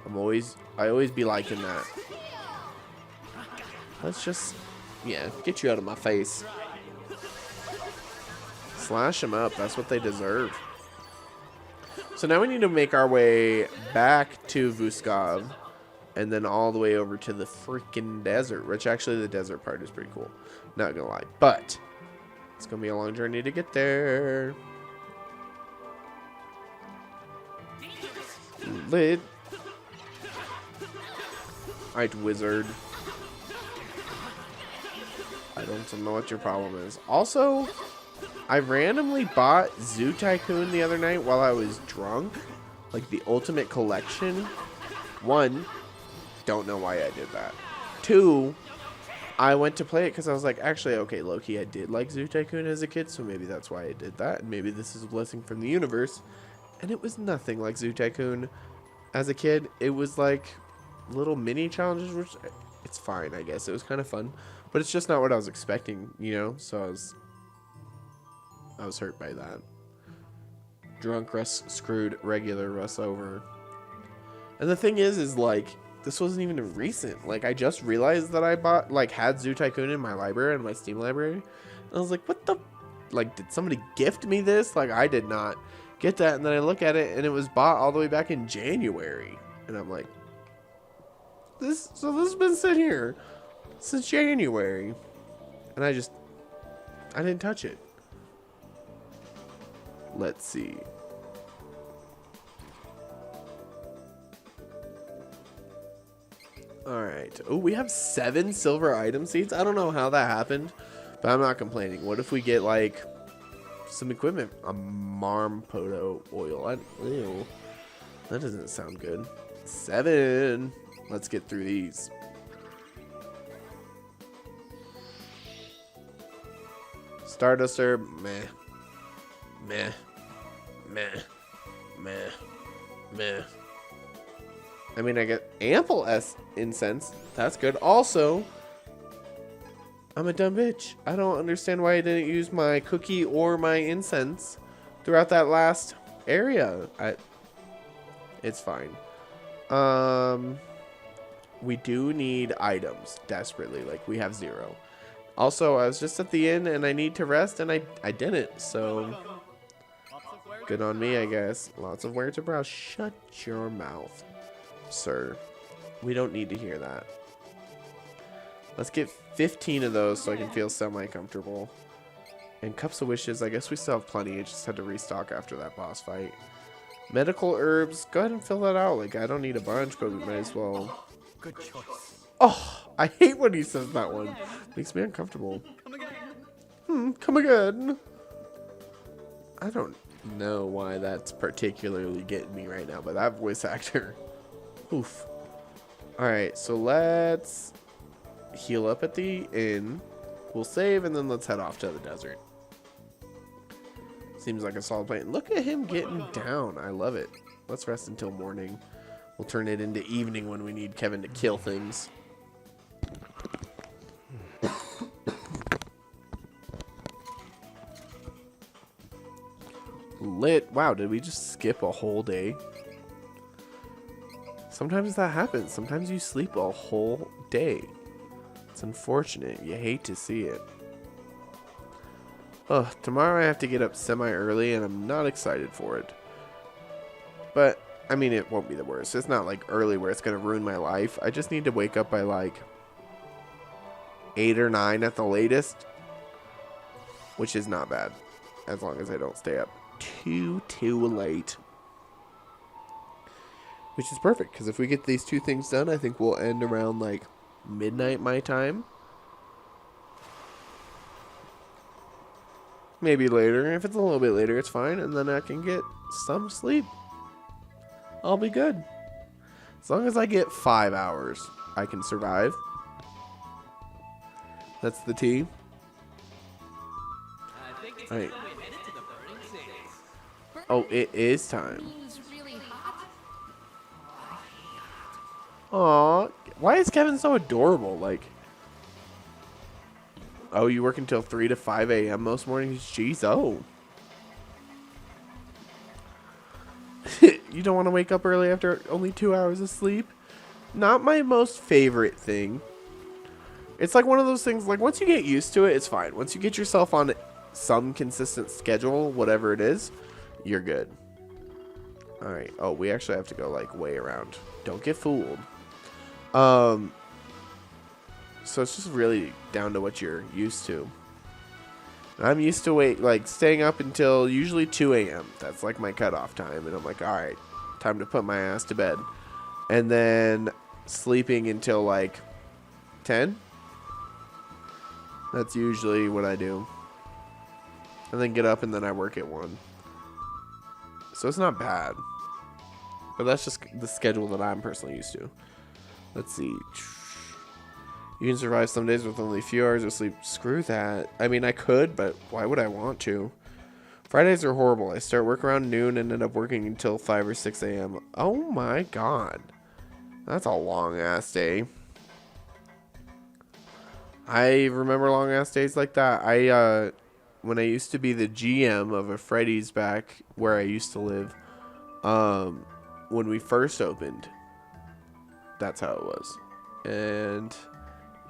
B: I always be liking that. Let's just, yeah, get you out of my face. Slash them up. That's what they deserve. So now we need to make our way back to Vuskov, and then all the way over to the freaking desert, which actually the desert part is pretty cool. Not gonna lie, but it's gonna be a long journey to get there. Lit. Alright, wizard. I don't know what your problem is. Also, I randomly bought Zoo Tycoon the other night while I was drunk. Like the Ultimate Collection. 1, don't know why I did that. 2, I went to play it because I was like, actually, okay, low-key, I did like Zoo Tycoon as a kid, so maybe that's why I did that. And maybe this is a blessing from the universe. And it was nothing like Zoo Tycoon as a kid. It was like little mini challenges, which it's fine, I guess. It was kind of fun. But it's just not what I was expecting, you know? So I was hurt by that. Drunk Russ screwed regular Russ over. And the thing is like, this wasn't even recent. Like, I just realized that I bought, like, had Zoo Tycoon in my library, in my Steam library. And I was like, what the, like, did somebody gift me this? Like, I did not get that. And then I look at it, and it was bought all the way back in January. And I'm like, this has been sitting here since January. And I didn't touch it. Let's see. Alright. Oh, we have 7 silver item seeds. I don't know how that happened, but I'm not complaining. What if we get, like, some equipment? A Marmpoto oil. Ew. That doesn't sound good. 7. Let's get through these. Starduster. Meh. Meh. Meh. Meh. Meh. I mean, I get ample incense. That's good. Also, I'm a dumb bitch. I don't understand why I didn't use my cookie or my incense throughout that last area. It's fine. We do need items desperately. Like, we have 0. Also, I was just at the inn and I need to rest and I didn't. So, good on me, I guess. Lots of where to browse. Shut your mouth, sir. We don't need to hear that. Let's get 15 of those so I can feel semi-comfortable. And cups of wishes, I guess we still have plenty. I just had to restock after that boss fight. Medical herbs, go ahead and fill that out. Like, I don't need a bunch, but we might as well.
C: Good choice.
B: Oh, I hate when he says that one. Makes me uncomfortable.
C: Come again.
B: Come again. I don't know why that's particularly getting me right now, but that voice actor. Oof. Alright, so let's heal up at the inn. We'll save, and then let's head off to the desert. Seems like a solid plan. Look at him getting down. I love it. Let's rest until morning. We'll turn it into evening when we need Kevin to kill things. Lit. Wow, did we just skip a whole day? Sometimes that happens. Sometimes you sleep a whole day. It's unfortunate. You hate to see it. Oh, tomorrow I have to get up semi-early, and I'm not excited for it. But, I mean, it won't be the worst. It's not, like, early where it's going to ruin my life. I just need to wake up by, like, 8 or 9 at the latest. Which is not bad. As long as I don't stay up too late. Which is perfect, because if we get these 2 things done, I think we'll end around, like, midnight my time. Maybe later. If it's a little bit later, it's fine. And then I can get some sleep. I'll be good. As long as I get 5 hours, I can survive. That's the tea.
C: I think it's
B: Right.
C: time we headed to the burning sands.
B: Oh, it is time. Aw, why is Kevin so adorable? Like, oh, you work until 3 to 5 a.m. most mornings? Jeez, oh. You don't want to wake up early after only 2 hours of sleep? Not my most favorite thing. It's like one of those things, like, once you get used to it, it's fine. Once you get yourself on some consistent schedule, whatever it is, you're good. Alright. Oh, we actually have to go, like, way around. Don't get fooled. So it's just really down to what you're used to. I'm used to staying up until usually 2 a.m. That's like my cutoff time. And I'm like, all right, time to put my ass to bed. And then sleeping until like 10. That's usually what I do. And then get up and then I work at 1. So it's not bad. But that's just the schedule that I'm personally used to. Let's see. You can survive some days with only a few hours of sleep. Screw that. I mean, I could, but why would I want to? Fridays are horrible. I start work around noon and end up working until 5 or 6 a.m. Oh my god. That's a long-ass day. I remember long-ass days like that. When I used to be the GM of a Freddy's back where I used to live, when we first opened, that's how it was. And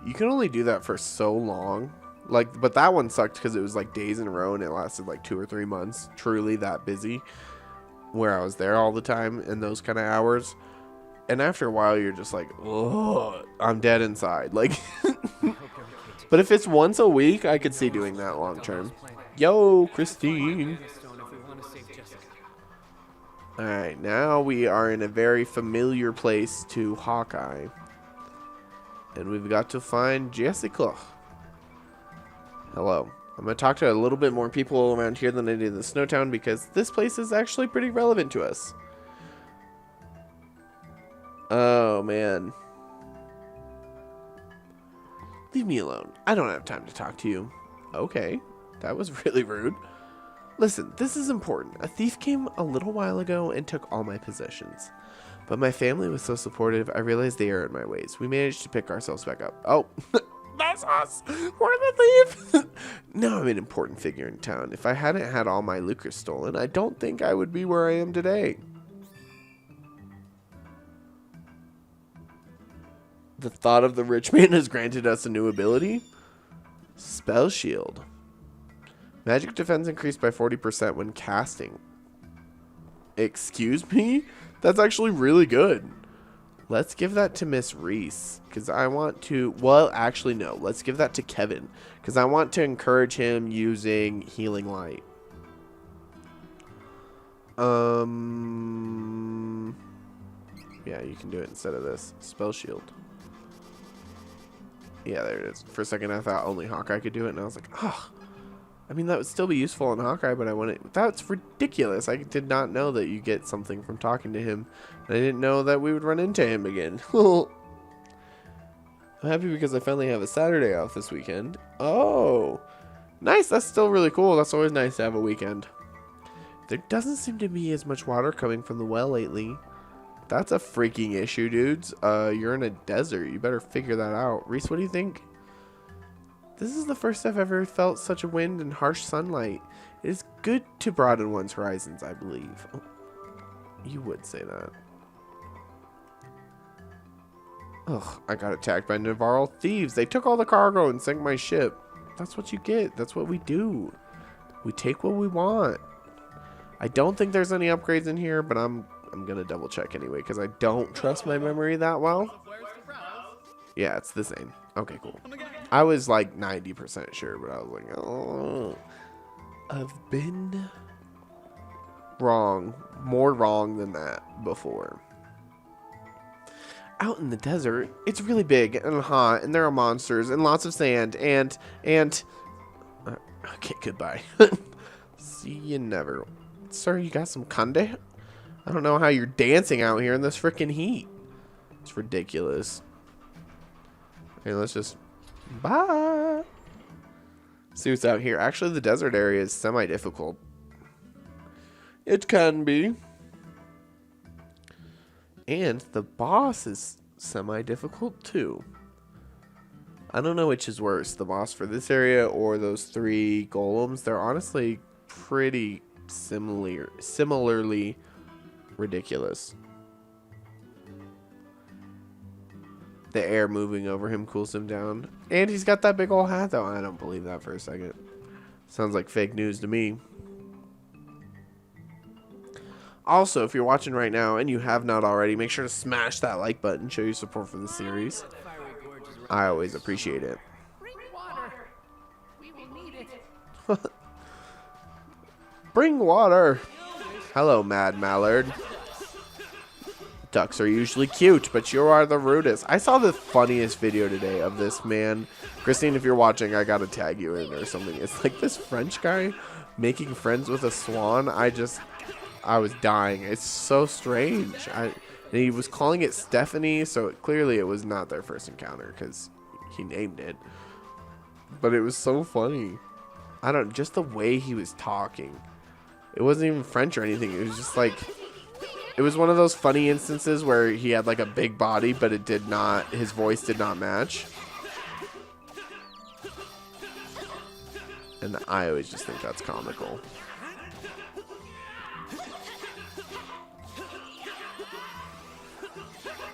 B: you can only do that for so long. Like, but that one sucked because it was like days in a row and it lasted like 2 or 3 months. Truly that busy, where I was there all the time in those kind of hours. And after a while, you're just like, oh, I'm dead inside. Like, but if it's once a week, I could see doing that long term. Yo, Christine. Alright, now we are in a very familiar place to Hawkeye. And we've got to find Jessica. Hello. I'm going to talk to a little bit more people around here than I did in the Snowtown because this place is actually pretty relevant to us. Oh, man. Leave me alone. I don't have time to talk to you. Okay. That was really rude. Listen, this is important. A thief came a little while ago and took all my possessions. But my family was so supportive, I realized they erred in my ways. We managed to pick ourselves back up. Oh, that's us. We're the thief. Now I'm an important figure in town. If I hadn't had all my lucre stolen, I don't think I would be where I am today. The thought of the rich man has granted us a new ability. Spell Shield. Magic defense increased by 40% when casting. Excuse me? That's actually really good. Let's give that to Miss Reese. Because I want to... Well, actually, no. Let's give that to Kevin. Because I want to encourage him using Healing Light. Yeah, you can do it instead of this. Spell Shield. Yeah, there it is. For a second, I thought only Hawkeye could do it. And I was like, oh... I mean, that would still be useful in Hawkeye, but I want it. That's ridiculous. I did not know that you get something from talking to him. And I didn't know that we would run into him again. I'm happy because I finally have a Saturday off this weekend. Oh, nice. That's still really cool. That's always nice to have a weekend. There doesn't seem to be as much water coming from the well lately. That's a freaking issue, dudes. You're in a desert. You better figure that out. Reese, what do you think? This is the first I've ever felt such a wind and harsh sunlight. It is good to broaden one's horizons, I believe. Oh, you would say that. Ugh, I got attacked by Navarro thieves. They took all the cargo and sank my ship. That's what you get. That's what we do. We take what we want. I don't think there's any upgrades in here, but I'm going to double check anyway because I don't trust my memory that well. Yeah, it's the same. Okay, cool. I was like 90% sure, but I was like, oh, I've been wrong, more wrong than that before. Out in the desert, it's really big and hot, and there are monsters and lots of sand, and okay, goodbye. See you never. Sir, you got some conde? I don't know how you're dancing out here in this freaking heat. It's ridiculous. Okay, let's just... Bye. See what's out here. Actually, the desert area is semi-difficult. It can be. And the boss is semi-difficult too. I don't know which is worse, the boss for this area or those 3 golems. They're honestly pretty similarly ridiculous. The air moving over him cools him down. And he's got that big old hat, though. I don't believe that for a second. Sounds like fake news to me. Also, if you're watching right now and you have not already, make sure to smash that like button. Show your support for the series. I always appreciate it.
C: Bring water. We will need it.
B: Bring water. Hello, Mad Mallard. Ducks are usually cute, but you are the rudest. I saw the funniest video today of this man. Christine, if you're watching, I gotta tag you in or something. It's like this French guy making friends with a swan. I was dying. It's so strange. And he was calling it Stephanie, so clearly it was not their first encounter because he named it. But it was so funny. Just the way he was talking. It wasn't even French or anything. It was just like... It was one of those funny instances where he had like a big body, but his voice did not match. And I always just think that's comical.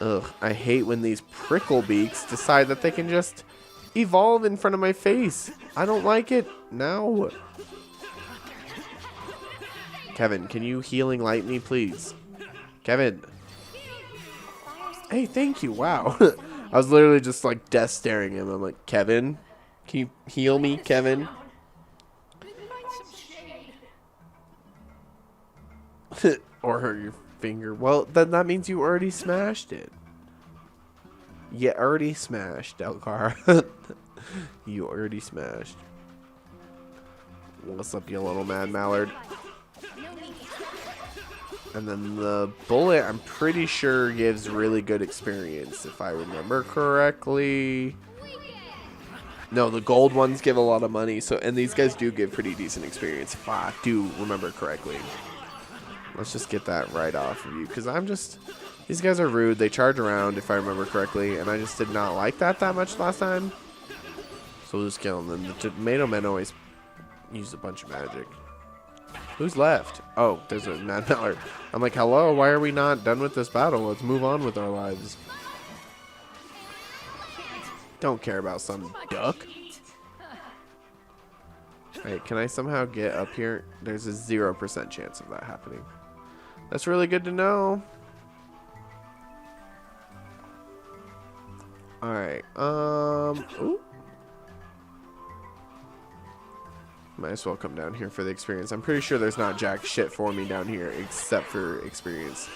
B: Ugh, I hate when these prickle beaks decide that they can just evolve in front of my face. I don't like it. No. Kevin, can you healing light me, please? Kevin. Hey, thank you. Wow. I was literally just like death staring at him. I'm like, Kevin, can you heal me, Kevin? Or hurt your finger. Well, then that means you already smashed it. You already smashed, Elcar. You already smashed. What's up, you little mad mallard? And then the bullet, I'm pretty sure, gives really good experience, if I remember correctly. No, the gold ones give a lot of money, so and these guys do give pretty decent experience, if I do remember correctly. Let's just get that right off of you, because I'm just... These guys are rude. They charge around, if I remember correctly, and I just did not like that much last time. So we'll just kill them. The tomato men always use a bunch of magic. Who's left? Oh, there's a mad mallard. I'm like, hello, why are we not done with this battle? Let's move on with our lives. Don't care about some duck. Alright, can I somehow get up here? There's a 0% chance of that happening. That's really good to know. Alright, ooh. Might as well come down here for the experience. I'm pretty sure there's not jack shit for me down here except for experience.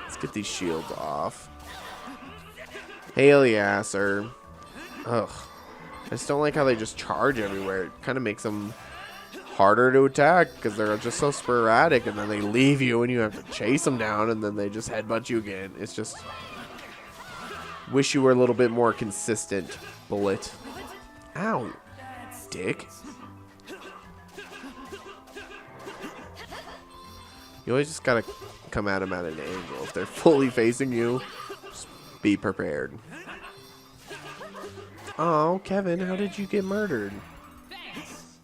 B: Let's get these shields off. Hail yeah, sir. Ugh. I just don't like how they just charge everywhere. It kind of makes them harder to attack because they're just so sporadic, and then they leave you and you have to chase them down, and then they just headbutt you again. It's just... Wish you were a little bit more consistent, bullet. Ow, dick. You always just gotta come at them at an angle. If they're fully facing you, just be prepared. Oh, Kevin, how did you get murdered?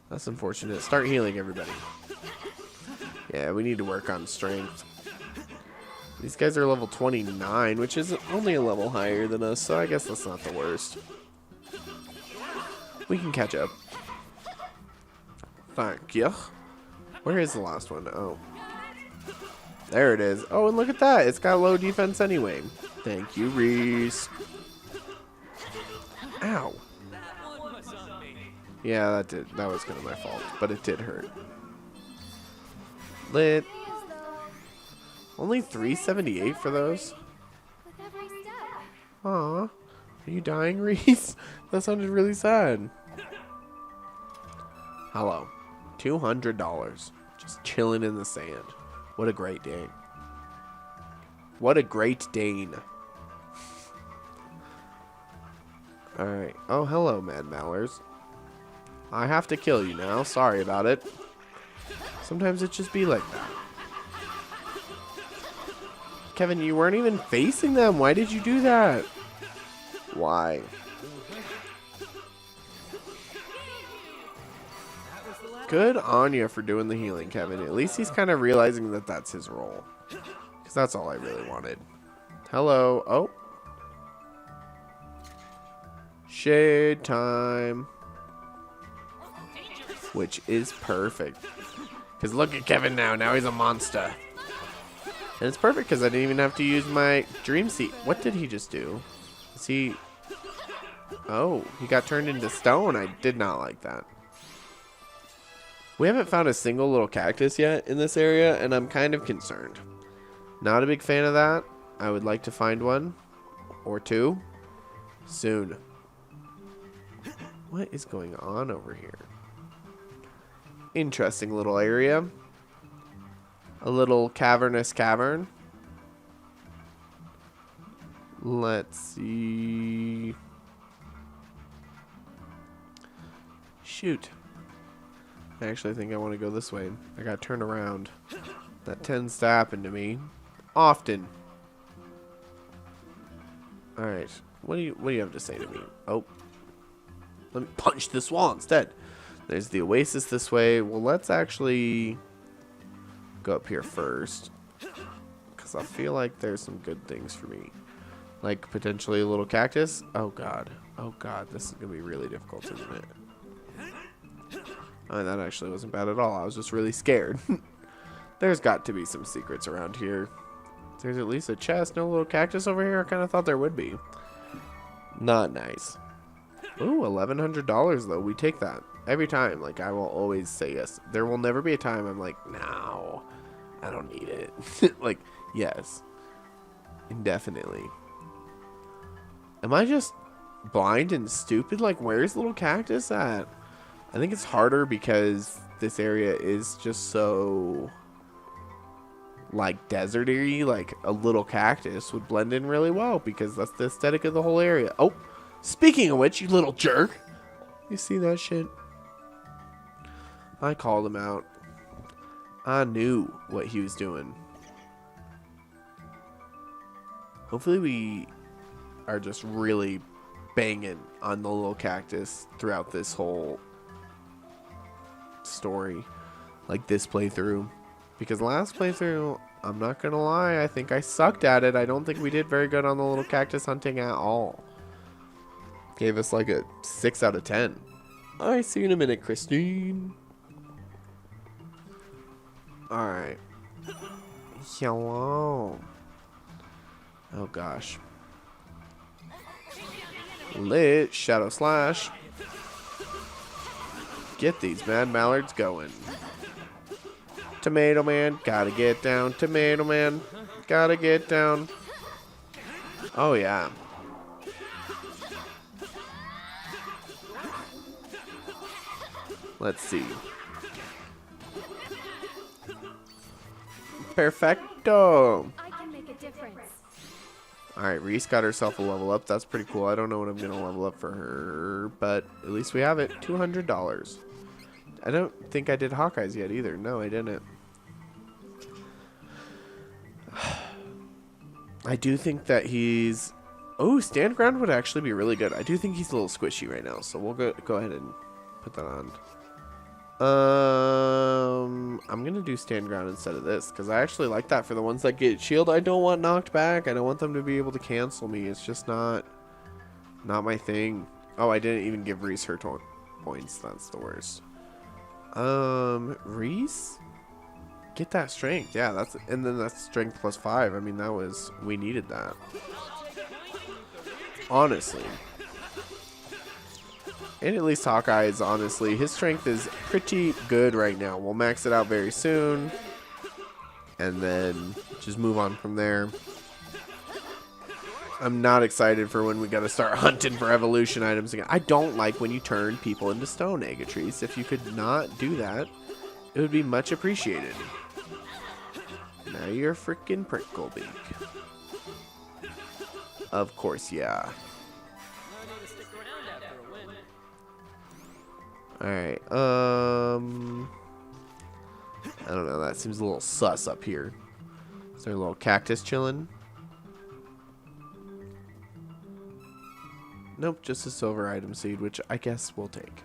B: That's unfortunate. Start healing, everybody. Yeah, we need to work on strength. These guys are level 29, which is only a level higher than us, so I guess that's not the worst. We can catch up. Thank you. Where is the last one? Oh. There it is. Oh, and look at that. It's got low defense anyway. Thank you, Reese. Ow. Yeah, that was kind of my fault, but it did hurt. Lit. Only 378 for those?
A: With every step.
B: Aw. Are you dying, Reese? That sounded really sad. Hello. $200. Just chilling in the sand. What a great day. What a great Dane. Alright. Oh, hello, Mad Mallers. I have to kill you now. Sorry about it. Sometimes it just be like that. Kevin, you weren't even facing them. Why did you do that? Why? Good on you for doing the healing, Kevin. At least he's kind of realizing that that's his role. Because that's all I really wanted. Hello. Oh. Shade time. Which is perfect. Because look at Kevin now. Now he's a monster. And it's perfect because I didn't even have to use my dream seed. What did he just do? Is he... Oh, he got turned into stone. I did not like that. We haven't found a single little cactus yet in this area, and I'm kind of concerned. Not a big fan of that. I would like to find one or two soon. What is going on over here? Interesting little area. A little cavernous cavern. Let's see. Shoot. I actually think I want to go this way. I got turned around. That tends to happen to me often. All right. What do you have to say to me? Oh. Let me punch this wall instead. There's the oasis this way. Well, let's actually go up here first, because I feel like there's some good things for me, like potentially a little cactus. Oh god, this is gonna be really difficult, isn't it? Oh, that actually wasn't bad at all. I was just really scared. There's got to be some secrets around here. There's at least a chest. No little cactus over here. I kind of thought there would be. Not nice. Ooh, $1,100 though. We take that every time. Like, I will always say yes. There will never be a time I'm like, no, I don't need it. Like, yes, indefinitely. Am I just blind and stupid? Like, where's little cactus at? I think it's harder because this area is just so, like, deserty. Like, a little cactus would blend in really well because that's the aesthetic of the whole area. Oh, speaking of which, you little jerk. You see that shit? I called him out. I knew what he was doing. Hopefully we are just really banging on the little cactus throughout this whole story. Like this playthrough. Because last playthrough, I'm not gonna lie, I think I sucked at it. I don't think we did very good on the little cactus hunting at all. Gave us like a 6 out of 10. I see you in a minute, Christine. Alright. Hello. Oh gosh. Lit. Shadow Slash. Get these mad mallards going. Tomato Man. Gotta get down. Tomato Man. Gotta get down. Oh yeah. Let's see. Perfecto.
A: I can make a difference.
B: Alright, Reese got herself a level up. That's pretty cool. I don't know what I'm going to level up for her, but at least we have it. $200. I don't think I did Hawkeye's yet either. No, I didn't. I do think that he's... Oh, Stand Ground would actually be really good. I do think he's a little squishy right now, so we'll go ahead and put that on. I'm gonna do Stand Ground instead of this because I actually like that for the ones that get shield. I don't want knocked back. I don't want them to be able to cancel me. It's just not my thing. Oh, I didn't even give Reese her points. That's the worst. Reese, get that strength. Yeah, and then that's strength plus 5. I mean, we needed that. Honestly. And at least Hawkeye is honestly, his strength is pretty good right now. We'll max it out very soon. And then just move on from there. I'm not excited for when we gotta start hunting for evolution items again. I don't like when you turn people into stone, Agatrice. If you could not do that, it would be much appreciated. Now you're freaking Pricklebeak. Of course, yeah. Alright, I don't know, that seems a little sus up here. Is there a little cactus chilling? Nope, just a silver item seed, which I guess we'll take.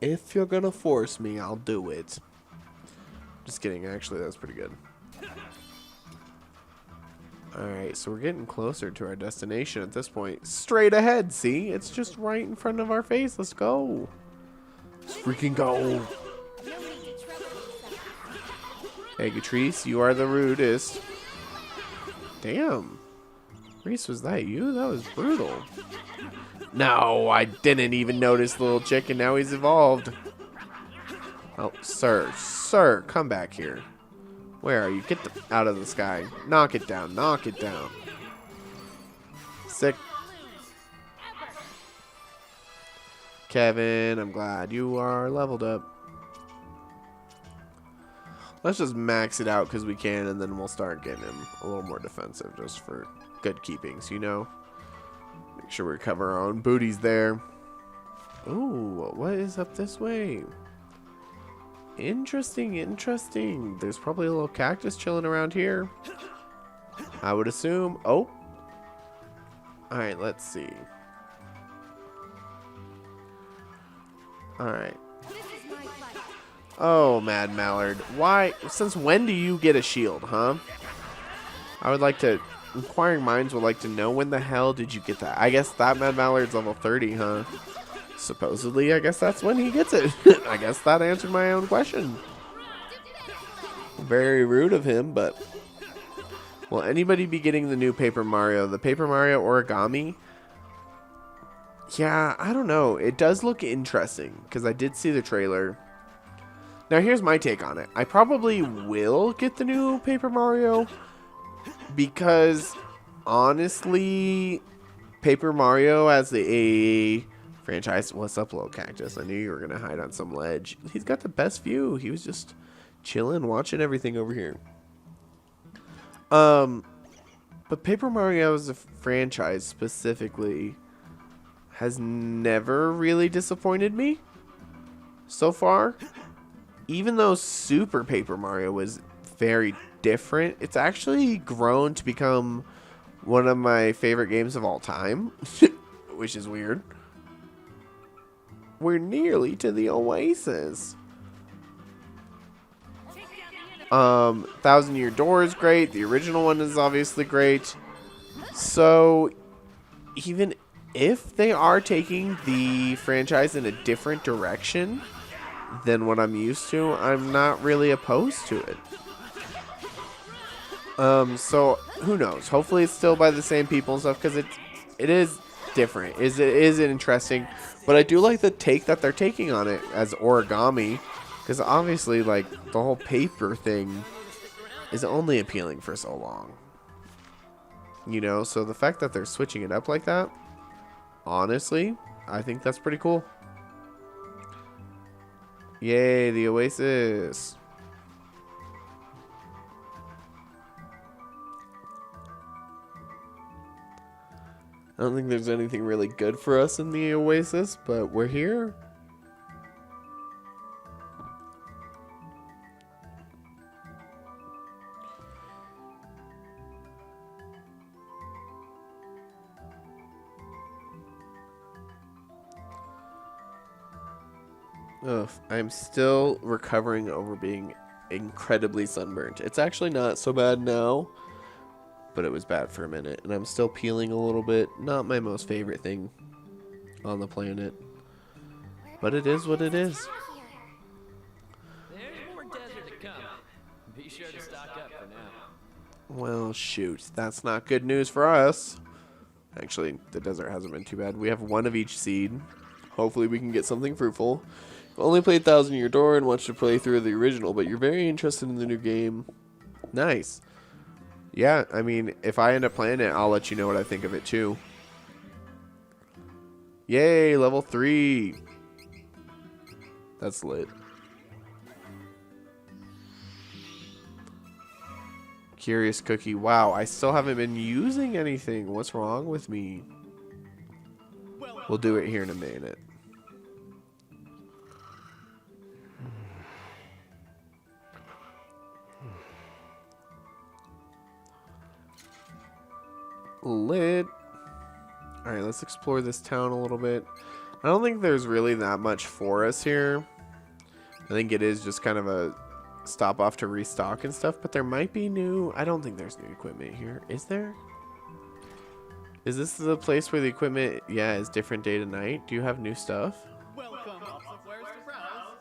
B: If you're gonna force me, I'll do it. Just kidding, actually, that's pretty good. Alright, so we're getting closer to our destination at this point. Straight ahead, see? It's just right in front of our face. Let's go. Let's freaking go. Agatrice, you are the rudest. Damn. Reese, was that you? That was brutal. No, I didn't even notice the little chicken. Now he's evolved. Oh, sir, come back here. Where are you? Get out of the sky. Knock it down. Knock it down. Sick. Kevin, I'm glad you are leveled up. Let's just max it out because we can, and then we'll start getting him a little more defensive just for good keepings, you know? Make sure we cover our own booties there. Ooh, what is up this way? Interesting, interesting. There's probably a little cactus chilling around here. I would assume. Oh. Alright, let's see. Alright. Oh, Mad Mallard. Why? Since when do you get a shield, huh? I would like to... Inquiring minds would like to know when the hell did you get that? I guess that Mad Mallard's level 30, huh? Supposedly, I guess that's when he gets it. I guess that answered my own question. Very rude of him, but... Will anybody be getting the new Paper Mario? The Paper Mario Origami? Yeah, I don't know. It does look interesting, because I did see the trailer. Now, here's my take on it. I probably will get the new Paper Mario, because, honestly... Paper Mario as a franchise. What's up, little cactus? I knew you were going to hide on some ledge. He's got the best view. He was just chilling, watching everything over here. But Paper Mario as a franchise specifically has never really disappointed me so far. Even though Super Paper Mario was very different, it's actually grown to become one of my favorite games of all time, which is weird. We're nearly to the Oasis. 1,000 Year Door is great. The original one is obviously great. So, even if they are taking the franchise in a different direction than what I'm used to, I'm not really opposed to it. So who knows? Hopefully it's still by the same people and stuff, because it is different. It is interesting, but I do like the take that they're taking on it as origami, because obviously, like, the whole paper thing is only appealing for so long. You know, so the fact that they're switching it up like that, honestly, I think that's pretty cool. Yay, the Oasis. I don't think there's anything really good for us in the Oasis, but we're here. Ugh, I'm still recovering over being incredibly sunburnt. It's actually not so bad now, but it was bad for a minute, and I'm still peeling a little bit. Not my most favorite thing on the planet, but it is what it is.
C: There's more desert to come. Be sure to stock up for now.
B: Well, shoot, that's not good news for us. Actually, the desert hasn't been too bad. We have one of each seed. Hopefully we can get something fruitful. I've only played 1,000 Year Door and watched a playthrough of the original, but you're very interested in the new game. Nice. Yeah, I mean, if I end up playing it, I'll let you know what I think of it too. Yay, level 3. That's lit. Curious Cookie. Wow, I still haven't been using anything. What's wrong with me? We'll do it here in a minute. Lit. Alright, let's explore this town a little bit. I don't think there's really that much for us here. I think it is just kind of a stop off to restock and stuff, but there might be new... I don't think there's new equipment here. Is there? Is this the place where the equipment, yeah, is different day to night? Do you have new stuff?
C: Welcome, Software Surprise.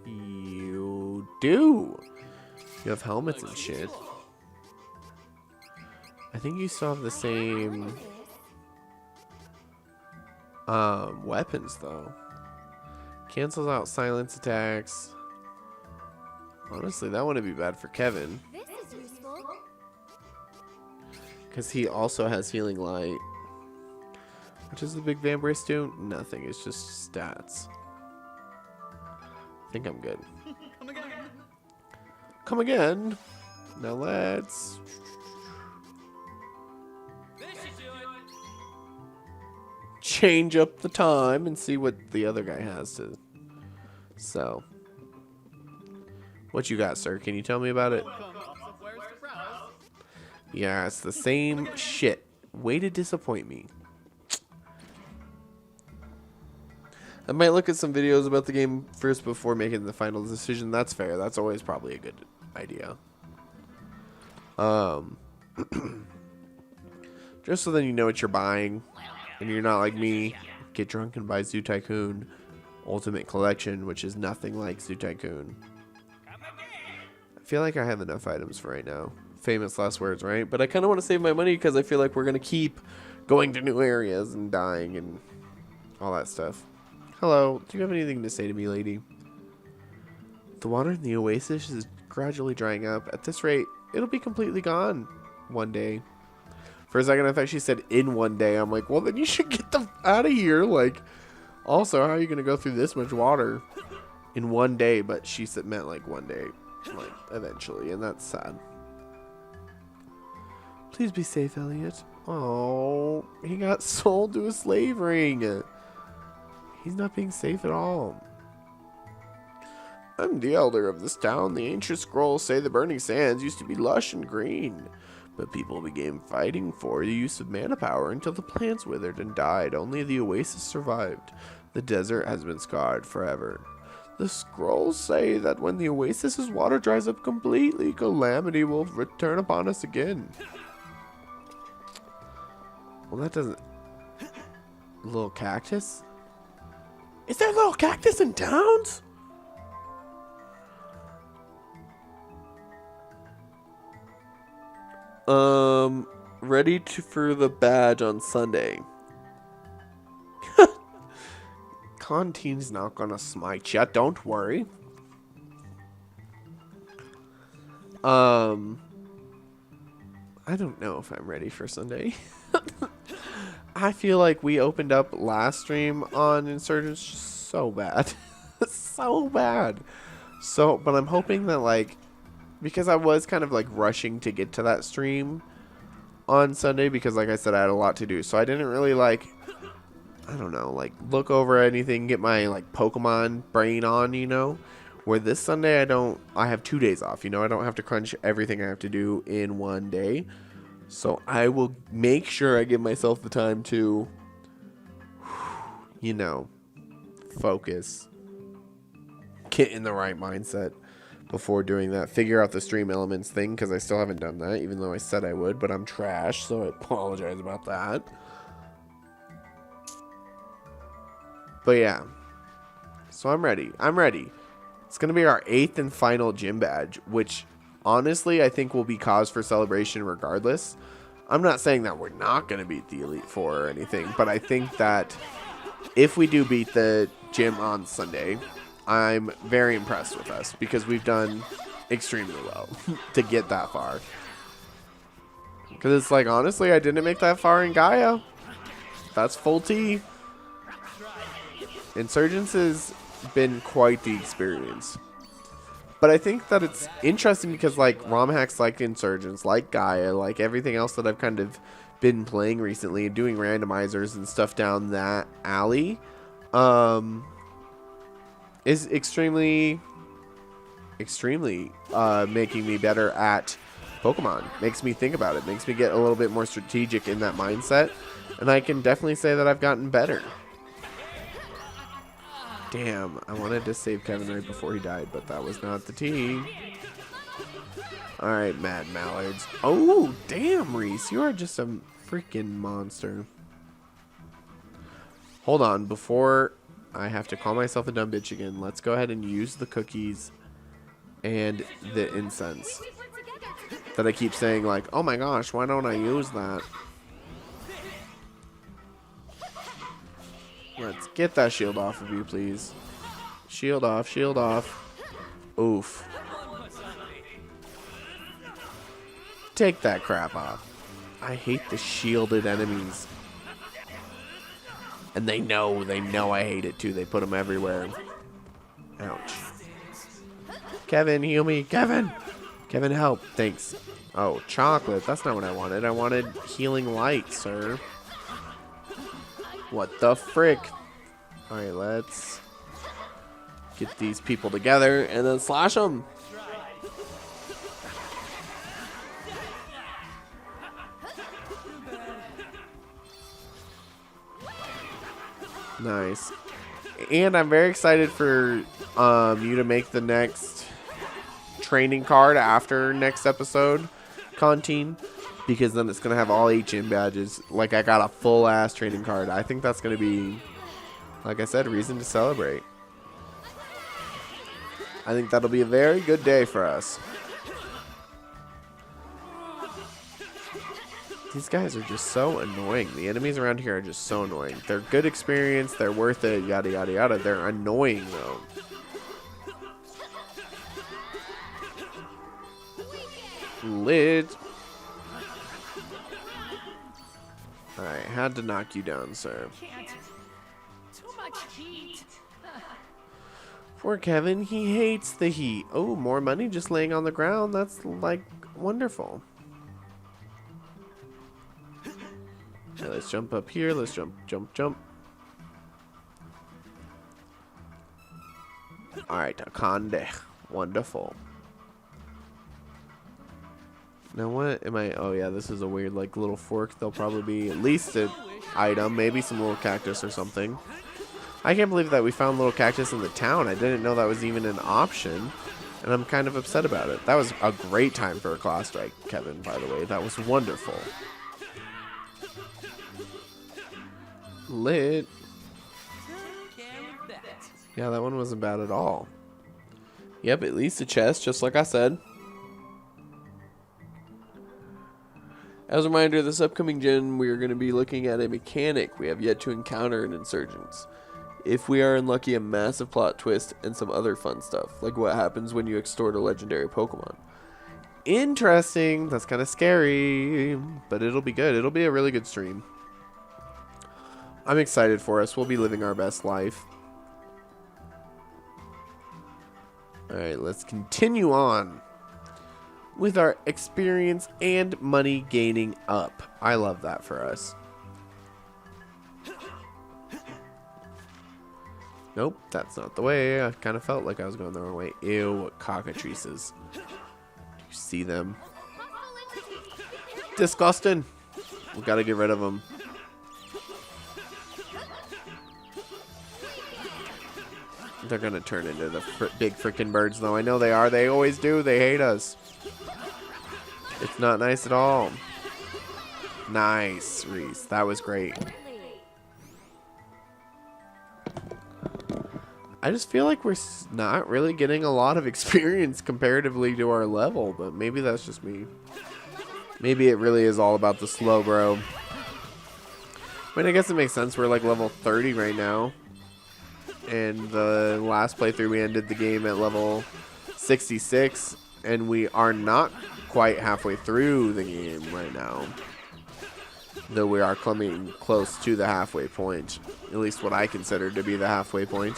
B: You do. You have helmets and shit. I think you still have the same weapons though. Cancels out silence attacks. Honestly, that wouldn't be bad for Kevin,
A: This is useful.
B: because he also has healing light. What does the big vampire do? Nothing. It's just stats. I think I'm good.
C: Come again.
B: Come again. Now let's...
C: This should do it.
B: change up the time and see what the other guy has to sell. What you got, sir? Can you tell me about it?
C: Welcome, Software Surprise.
B: Yeah, it's the same shit. Way to disappoint me. I might look at some videos about the game first before making the final decision. That's fair. That's always probably a good idea. Just so then you know what you're buying. And you're not like me. Get drunk and buy Zoo Tycoon Ultimate Collection, which is nothing like Zoo Tycoon. I feel like I have enough items for right now. Famous last words, right? But I kind of want to save my money because I feel like we're going to keep going to new areas and dying and all that stuff. Hello, do you have anything to say to me, lady? The water in the oasis is gradually drying up. At this rate, it'll be completely gone one day. For a second, I thought she said in one day. I'm like, well, then you should get the out of here. Like, also, how are you going to go through this much water in one day? But she said meant like one day, like eventually. And that's sad. Please be safe, Elliot. Oh, he got sold to a slave ring. He's not being safe at all. I'm the elder of this town. The ancient scrolls say the burning sands used to be lush and green. But people began fighting for the use of mana power until the plants withered and died. Only the oasis survived. The desert has been scarred forever. The scrolls say that when the oasis's water dries up completely, calamity will return upon us again. Well, that doesn't... Little cactus? Is there a little cactus in towns? Ready for the badge on Sunday. Cantine's not gonna smite ya, don't worry. I don't know if I'm ready for Sunday. I feel like we opened up last stream on Insurgents so bad. So bad. So, but I'm hoping that, like, because I was kind of like rushing to get to that stream on Sunday because, like I said, I had a lot to do. So I didn't really, like, I don't know, like, look over anything, get my, like, Pokemon brain on, you know? Where this Sunday I have 2 days off, you know? I don't have to crunch everything I have to do in one day. So I will make sure I give myself the time to, you know, focus. Get in the right mindset before doing that. Figure out the stream elements thing, because I still haven't done that, even though I said I would, but I'm trash, so I apologize about that. But yeah. So I'm ready. I'm ready. It's going to be our 8th and final gym badge, which honestly I think will be cause for celebration regardless. I'm not saying that we're not going to beat the Elite Four or anything, but I think that if we do beat the gym on Sunday, I'm very impressed with us because we've done extremely well to get that far. Because it's like, honestly, I didn't make that far in Gaia. That's full T. Insurgents has been quite the experience. But I think that it's interesting because, like, ROM hacks like Insurgents, like Gaia, like everything else that I've kind of been playing recently and doing randomizers and stuff down that alley, is extremely making me better at Pokemon. Makes me think about it. Makes me get a little bit more strategic in that mindset. And I can definitely say that I've gotten better. Damn, I wanted to save Kevin right before he died, but that was not the team. Alright, Mad Mallards. Oh, damn, Reese. You are just a freaking monster. Hold on, before I have to call myself a dumb bitch again, let's go ahead and use the cookies and the incense. That I keep saying, like, oh my gosh, why don't I use that? Let's get that shield off of you, please. Shield off, shield off. Oof. Take that crap off. I hate the shielded enemies. And they know I hate it too. They put them everywhere. Ouch. Kevin, heal me. Kevin! Kevin, help. Thanks. Oh, chocolate. That's not what I wanted. I wanted healing light, sir. What the frick? Alright, let's get these people together and then slash them. Nice. And I'm very excited for you to make the next training card after next episode, Contine. Because then it's going to have all 8 gym badges. Like, I got a full-ass training card. I think that's going to be, like I said, a reason to celebrate. I think that'll be a very good day for us. These guys are just so annoying. The enemies around here are just so annoying. They're good experience. They're worth it. Yada, yada, yada. They're annoying, though. Lit. Alright, had to knock you down, sir.
F: Can't. Too much heat.
B: Poor Kevin, he hates the heat. Oh, more money just laying on the ground. That's, like, wonderful. Okay, let's jump up here. Let's jump, jump, jump. Alright, Akande. Wonderful. Now what am I? Oh yeah, this is a weird like little fork. There'll probably be at least an item, maybe some little cactus or something. I can't believe that we found little cactus in the town. I didn't know that was even an option, and I'm kind of upset about it. That was a great time for a class strike, Kevin, by the way. That was wonderful. Lit. Yeah, that one wasn't bad at all. Yep, at least a chest, just like I said. As a reminder, this upcoming gen, we are going to be looking at a mechanic we have yet to encounter in Insurgents. If we are unlucky, a massive plot twist and some other fun stuff, like what happens when you extort a legendary Pokemon. Interesting. That's kind of scary, but it'll be good. It'll be a really good stream. I'm excited for us. We'll be living our best life. Alright, let's continue on with our experience and money gaining up. I love that for us. Nope, that's not the way. I kind of felt like I was going the wrong way. Ew, cockatrices. Do you see them? Disgusting. We gotta get rid of them. They're gonna turn into the big freaking birds, though. I know they are. They always do. They hate us. It's not nice at all. Nice, Reese. That was great. I just feel like we're not really getting a lot of experience comparatively to our level, but maybe that's just me. Maybe it really is all about the slow grow. I mean, I guess it makes sense. We're like level 30 right now. And the last playthrough we ended the game at level 66, and we are not quite halfway through the game right now, though we are coming close to the halfway point, at least what I consider to be the halfway point.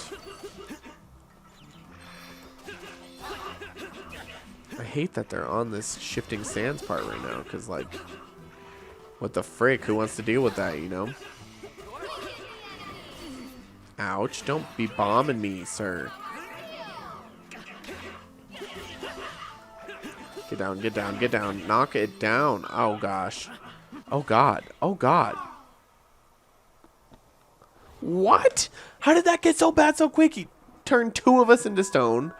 B: I hate that they're on this shifting sands part right now, because like, what the frick, who wants to deal with that, you know? Ouch, don't be bombing me, sir. Get down, get down, get down. Knock it down. Oh, gosh. Oh, God. Oh, God. What? How did that get so bad so quick? He turned two of us into stone.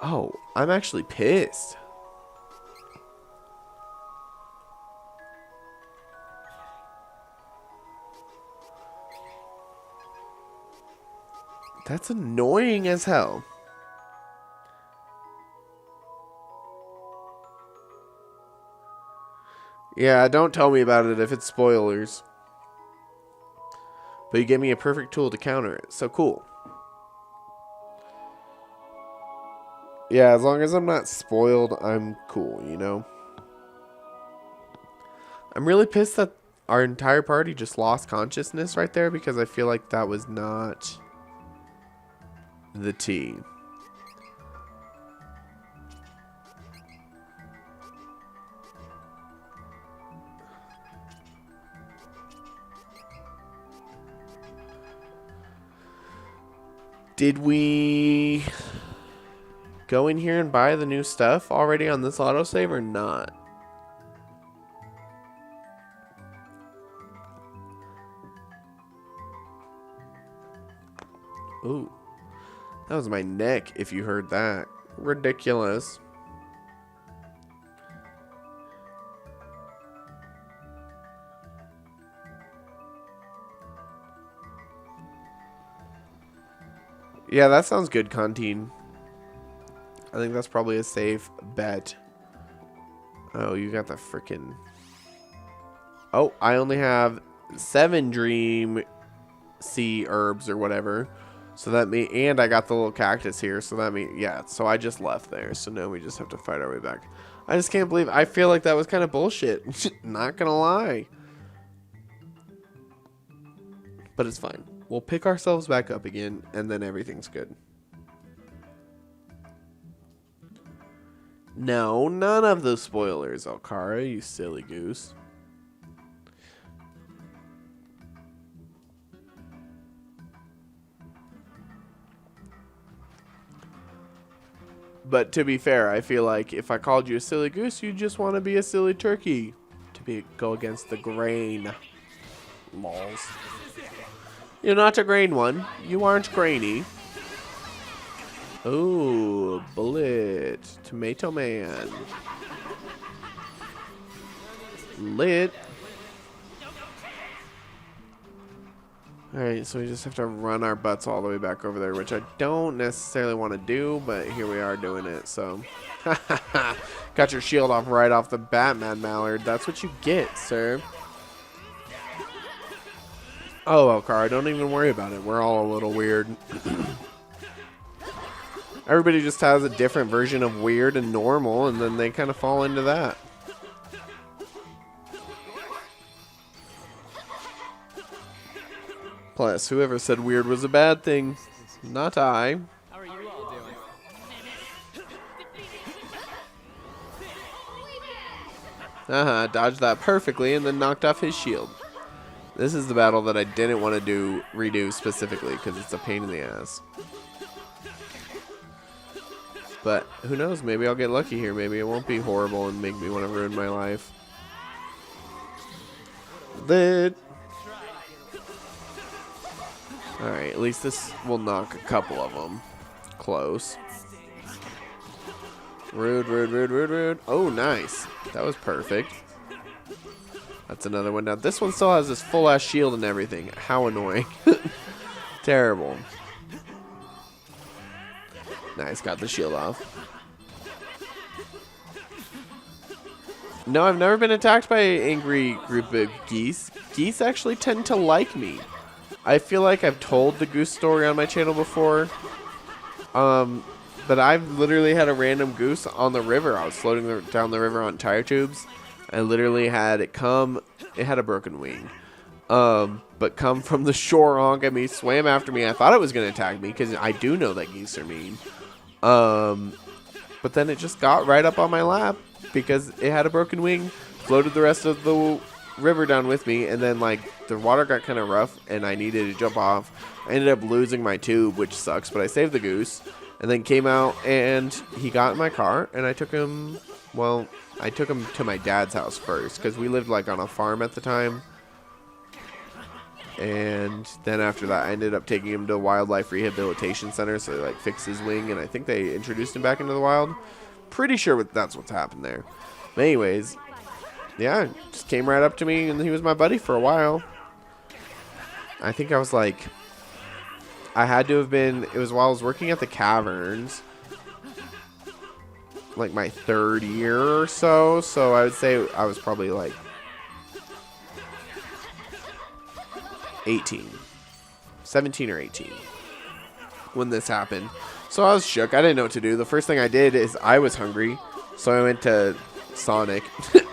B: Oh, I'm actually pissed. That's annoying as hell. Yeah, don't tell me about it if it's spoilers. But you gave me a perfect tool to counter it, so cool. Yeah, as long as I'm not spoiled, I'm cool, you know? I'm really pissed that our entire party just lost consciousness right there, because I feel like that was not the T. Did we go in here and buy the new stuff already on this autosave or not? Ooh. That was my neck, if you heard that. Ridiculous. Yeah, that sounds good, Contine. I think that's probably a safe bet. Oh, you got the frickin'... Oh, I only have 7 Dream Sea Herbs or whatever. So that means, and I got the little cactus here, so that means, yeah, so I just left there, so now we just have to fight our way back. I just can't believe, I feel like that was kind of bullshit, not gonna lie. But it's fine. We'll pick ourselves back up again, and then everything's good. No, none of the spoilers, Alcara, you silly goose. But to be fair, I feel like if I called you a silly goose, you just want to be a silly turkey. Go against the grain. Lols. You're not a grain one. You aren't grainy. Ooh, bullet. Tomato man. Lit. Alright, so we just have to run our butts all the way back over there, which I don't necessarily want to do, but here we are doing it, so. Got your shield off right off the bat, Mad Mallard. That's what you get, sir. Oh, Alcara, don't even worry about it. We're all a little weird. Everybody just has a different version of weird and normal, and then they kind of fall into that. Plus, whoever said weird was a bad thing? Not I.
C: How are you all doing?
B: Dodged that perfectly and then knocked off his shield. This is the battle that I didn't want to redo specifically because it's a pain in the ass. But who knows? Maybe I'll get lucky here. Maybe it won't be horrible and make me want to ruin my life. Lit. Alright, at least this will knock a couple of them. Close. Rude, rude, rude, rude, rude. Oh, nice. That was perfect. That's another one. Now, this one still has this full-ass shield and everything. How annoying. Terrible. Nice, got the shield off. No, I've never been attacked by an angry group of geese. Geese actually tend to like me. I feel like I've told the goose story on my channel before. But I've literally had a random goose on the river. I was floating down the river on tire tubes. I literally had it come. It had a broken wing. But come from the shore, honk at me, swam after me. I thought it was going to attack me because I do know that geese are mean. But then it just got right up on my lap because it had a broken wing, floated the rest of the river down with me, and then like the water got kind of rough and I needed to jump off. I ended up losing my tube, which sucks, but I saved the goose and then came out and he got in my car and I took him, well, I took him to my dad's house first because we lived like on a farm at the time. And then after that, I ended up taking him to a wildlife rehabilitation center so they like fixed his wing and I think they introduced him back into the wild. Pretty sure that's what's happened there. But anyways, yeah, just came right up to me and he was my buddy for a while. I think I was like, I had to have been, it was while I was working at the caverns, like my 3rd year or so. So I would say I was probably like 17 or 18 when this happened. So I was shook. I didn't know what to do. The first thing I did is I was hungry. So I went to Sonic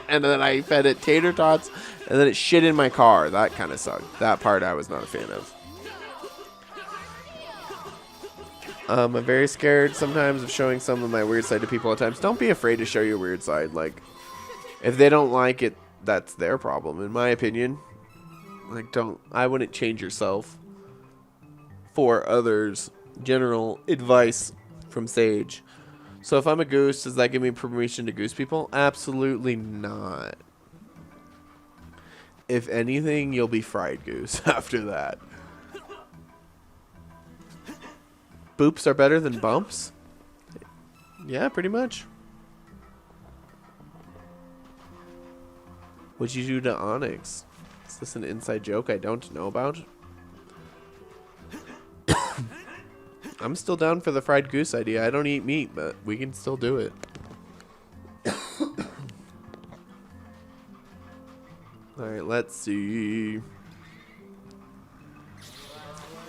B: and then I fed it tater tots and then it shit in my car. That kind of sucked. That part I was not a fan of. I'm very scared sometimes of showing some of my weird side to people at times. Don't be afraid to show your weird side. Like, if they don't like it, that's their problem, in my opinion. Like, I wouldn't change yourself for others. General advice from Sage. So if I'm a goose, does that give me permission to goose people? Absolutely not. If anything, you'll be fried goose after that. Boops are better than bumps? Yeah, pretty much. What'd you do to Onyx? Is this an inside joke I don't know about? I'm still down for the fried goose idea. I don't eat meat, but we can still do it. Alright, let's see.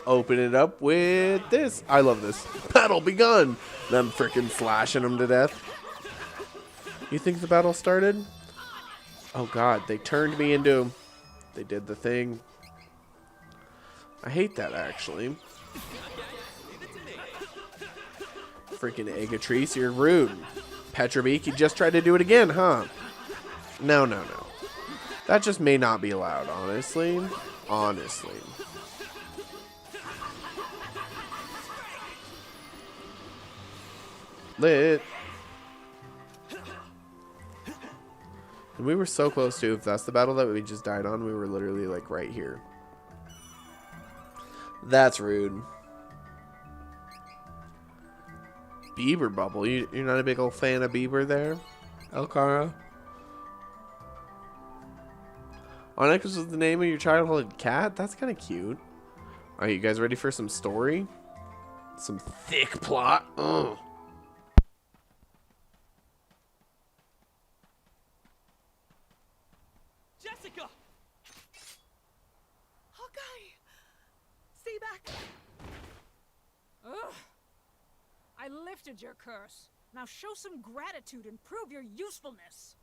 B: Open it up with this. I love this. Battle begun. Them freaking slashing them to death. You think the battle started? Oh god, they turned me into... They did the thing. I hate that, actually. Freaking Agatrice, you're rude. Petrobeak, you just tried to do it again, huh? No, no, no. That just may not be allowed, honestly. Honestly. Lit. And we were so close to, if that's the battle that we just died on, we were literally like right here. That's rude. Bieber bubble. You're not a big old fan of Bieber there, Elkara? Onyx was the name of your childhood cat? That's kind of cute. Are you guys ready for some story? Some thick plot? Ugh.
F: Jessica!
E: Hawkeye! Stay back!
F: Ugh! I lifted your curse. Now show some gratitude and prove your usefulness.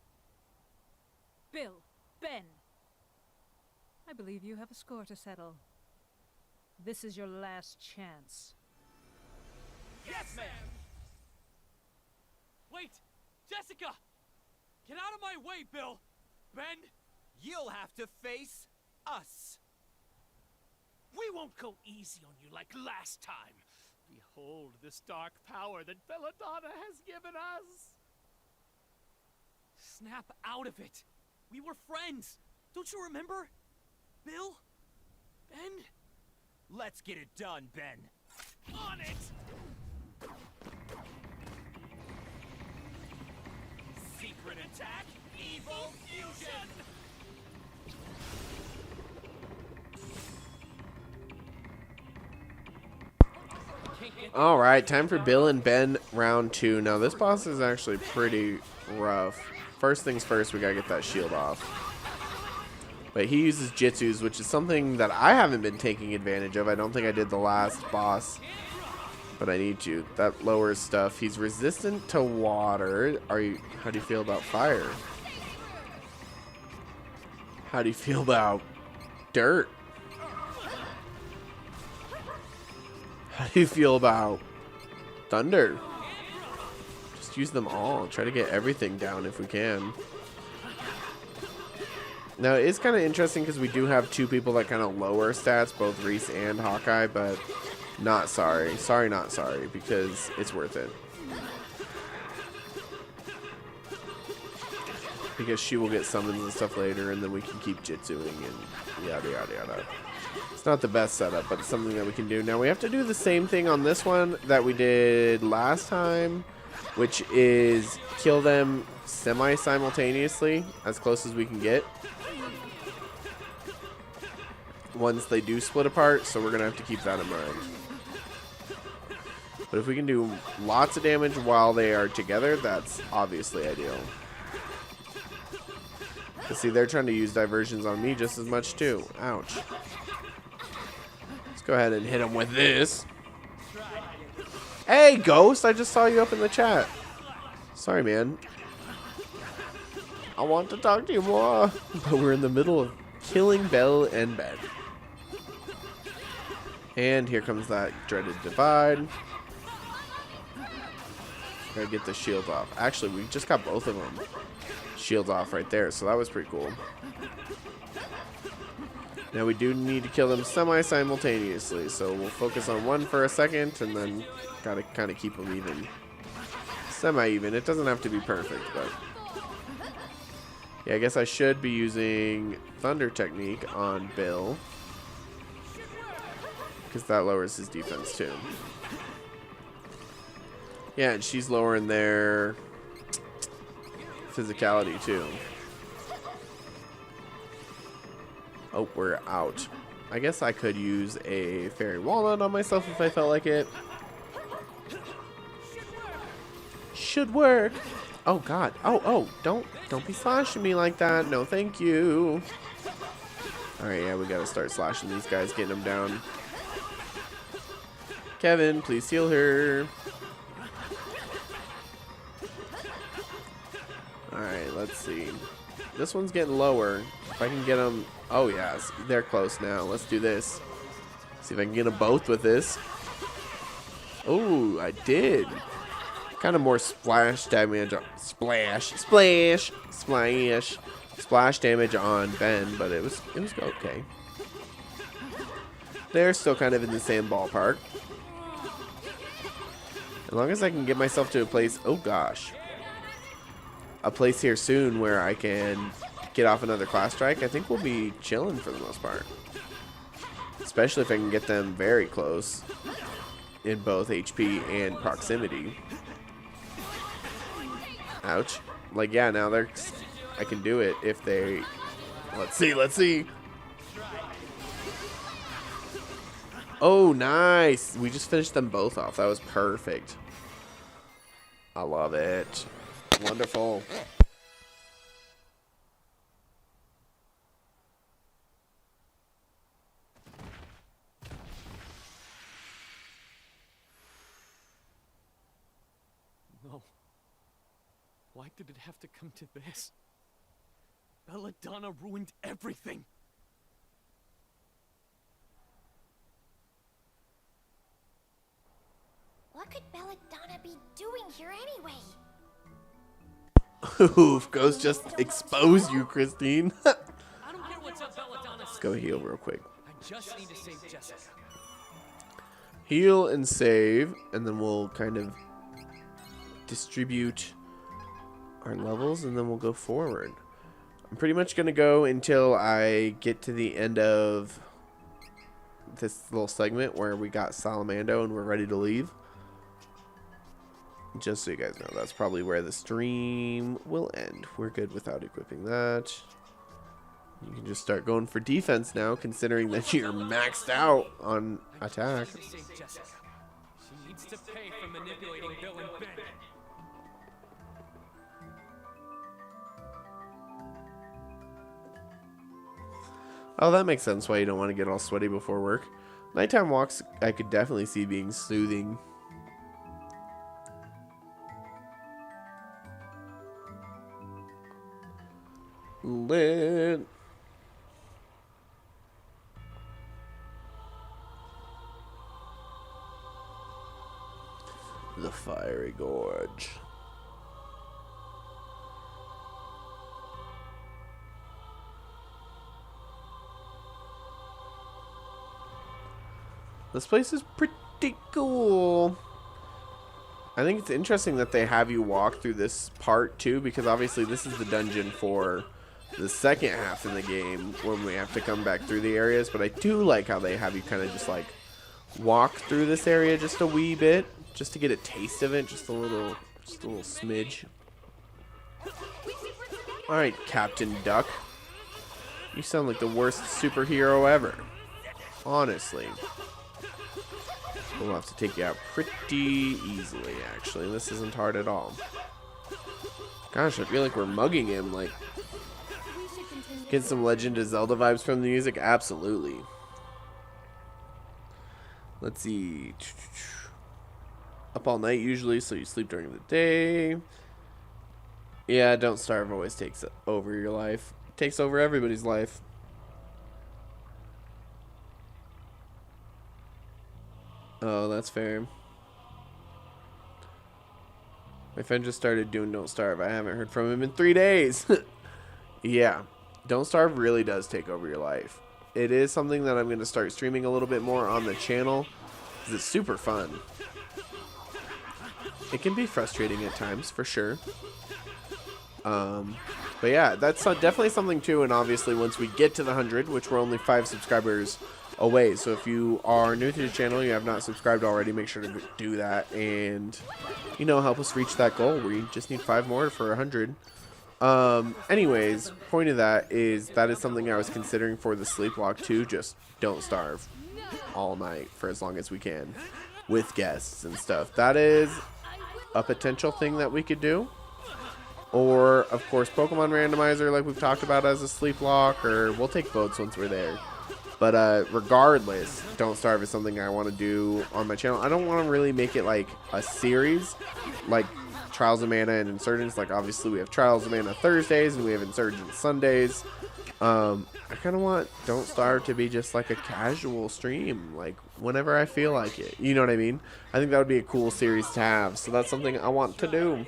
F: Bill, Ben, I believe you have a score to settle. This is your last chance.
C: Yes, ma'am! Wait! Jessica! Get out of my way, Bill! Ben!
G: You'll have to face us.
F: We won't go easy on you like last time. Behold this dark power that Belladonna has given us.
C: Snap out of it! We were friends! Don't you remember? Bill? Ben?
G: Let's get it done, Ben.
C: On it!
G: Secret attack, evil fusion.
B: Alright, time for Bill and Ben round 2. Now, this boss is actually pretty rough. First things first, we gotta get that shield off. But he uses Jitsus, which is something that I haven't been taking advantage of. I don't think I did the last boss, but I need to. That lowers stuff. He's resistant to water. How do you feel about fire? How do you feel about dirt? How do you feel about thunder? Just use them all. Try to get everything down if we can. Now, it's kind of interesting because we do have two people that kind of lower stats, both Reese and Hawkeye, but not sorry. Sorry, not sorry, because it's worth it. Because she will get summons and stuff later, and then we can keep jitsuing and yada, yada, yada. It's not the best setup, but it's something that we can do. Now, we have to do the same thing on this one that we did last time, which is kill them semi-simultaneously, as close as we can get, once they do split apart, so we're going to have to keep that in mind. But if we can do lots of damage while they are together, that's obviously ideal. But see, they're trying to use diversions on me just as much too. Ouch. Let's go ahead and hit them with this. Hey, Ghost! I just saw you up in the chat. Sorry, man. I want to talk to you more. But we're in the middle of killing Belle and Ben. And here comes that dreaded divide. Gotta get the shield off. Actually, we just got both of them shields off right there, so that was pretty cool. Now we do need to kill them semi-simultaneously, so we'll focus on one for a second, and then gotta kind of keep them even. Semi-even. It doesn't have to be perfect, but... yeah, I guess I should be using Thunder Technique on Bill, because that lowers his defense too. Yeah, and she's lowering their physicality too. Oh, we're out. I guess I could use a Fairy Walnut on myself if I felt like it. Should work. Oh God. Oh, don't be slashing me like that. No, thank you. All right, yeah, we gotta start slashing these guys, getting them down. Kevin, please heal her. Alright, let's see. This one's getting lower. If I can get them... oh, yes. They're close now. Let's do this. See if I can get them both with this. Oh, I did. Kind of more splash damage. Splash damage on Ben, but it was okay. They're still kind of in the same ballpark. As long as I can get myself to a place, oh gosh, a place here soon where I can get off another class strike, I think we'll be chilling for the most part. Especially if I can get them very close in both HP and proximity. Ouch. Like, yeah, now I can do it if they, let's see. Oh, nice. We just finished them both off. That was perfect. I love it. Wonderful.
C: No. Why did it have to come to this? Belladonna ruined everything.
A: What could Belladonna be doing here anyway?
B: Oof, Ghost just exposed you, Christine.
C: I don't care what's up, Belladonna.
B: Let's go heal real quick.
C: I just need to save Jessica.
B: Heal and save, and then we'll kind of distribute our levels, and then we'll go forward. I'm pretty much going to go until I get to the end of this little segment where we got Salamando and we're ready to leave. Just so you guys know, that's probably where the stream will end. We're good without equipping that. You can just start going for defense now, considering that you're maxed out on attack.
C: Save Jessica. She needs to pay for manipulating Bill and Ben.
B: Oh, that makes sense why you don't want to get all sweaty before work. Nighttime walks, I could definitely see being soothing. Lit. The Fiery Gorge. This place is pretty cool. I think it's interesting that they have you walk through this part too, because obviously this is the dungeon for the second half in the game when we have to come back through the areas. But I do like how they have you kind of just like walk through this area just a wee bit, just to get a taste of it, just a little smidge. All right, Captain Duck, you sound like the worst superhero ever. Honestly. We'll have to take you out pretty easily, actually. This isn't hard at all. Gosh, I feel like we're mugging him. Like, get some Legend of Zelda vibes from the music? Absolutely. Let's see. Up all night usually, so you sleep during the day. Yeah, Don't Starve always takes over your life. Takes over everybody's life. Oh, that's fair. My friend just started doing Don't Starve. I haven't heard from him in 3 days. Yeah, Don't Starve really does take over your life. It is something that I'm going to start streaming a little bit more on the channel, because it's super fun. It can be frustrating at times, for sure. But yeah, that's definitely something too, and obviously once we get to the 100, which we're only 5 subscribers away, so if you are new to the channel, you have not subscribed already, make sure to do that, and you know, help us reach that goal. We just need 5 more for 100. Anyways, point of that is something I was considering for the sleepwalk too. Just don't starve all night for as long as we can with guests and stuff. That is a potential thing that we could do. Or of course Pokemon randomizer like we've talked about as a sleepwalk, or we'll take votes once we're there. But regardless, Don't Starve is something I want to do on my channel. I don't want to really make it like a series, like Trials of Mana and Insurgents. Like, obviously, we have Trials of Mana Thursdays and we have Insurgents Sundays. I kind of want Don't Starve to be just like a casual stream, like whenever I feel like it. You know what I mean? I think that would be a cool series to have. So that's something I want to do.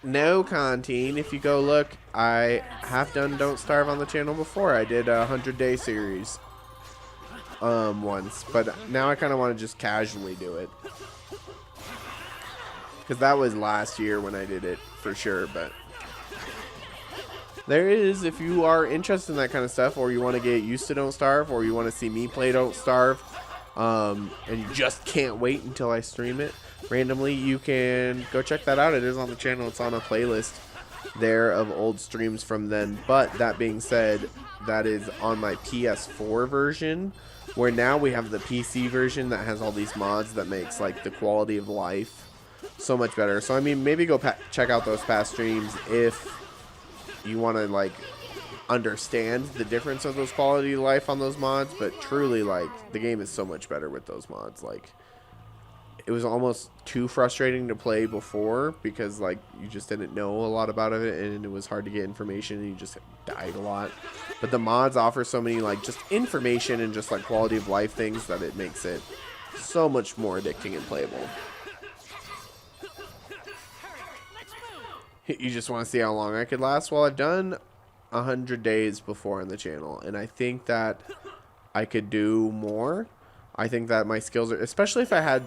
B: No, Conteen, if you go look, I have done Don't Starve on the channel before. I did a 100-day series once, but now I kind of want to just casually do it. Because that was last year when I did it, for sure, but there is, if you are interested in that kind of stuff, or you want to get used to Don't Starve, or you want to see me play Don't Starve, and you just can't wait until I stream it randomly, you can go check that out. It is on the channel. It's on a playlist there of old streams from then. But that being said, that is on my PS4 version, where now we have the PC version that has all these mods that makes like the quality of life so much better. So I mean, maybe go check out those past streams if you want to like understand the difference of those quality of life on those mods. But truly, like, the game is so much better with those mods. Like, it was almost too frustrating to play before because like you just didn't know a lot about it and it was hard to get information and you just died a lot. But the mods offer so many like just information and just like quality of life things that it makes it so much more addicting and playable. You just want to see how long I could last? Well, I've done 100 days before on the channel, and I think that I could do more. I think that my skills are, especially if I had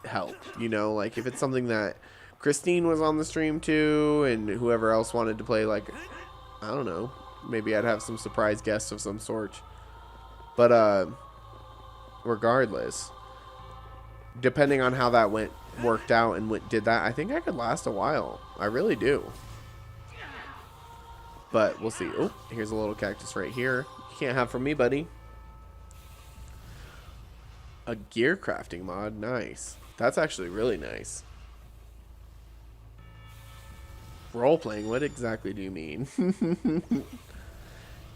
B: help, you know, like if it's something that Christine was on the stream too, and whoever else wanted to play, like, I don't know, maybe I'd have some surprise guests of some sort. But regardless, depending on how that worked out and did that, I think I could last a while. I really do. But we'll see. Oh, here's a little cactus right here. You can't have from me, buddy. A gear crafting mod. Nice. That's actually really nice. Role-playing. What exactly do you mean?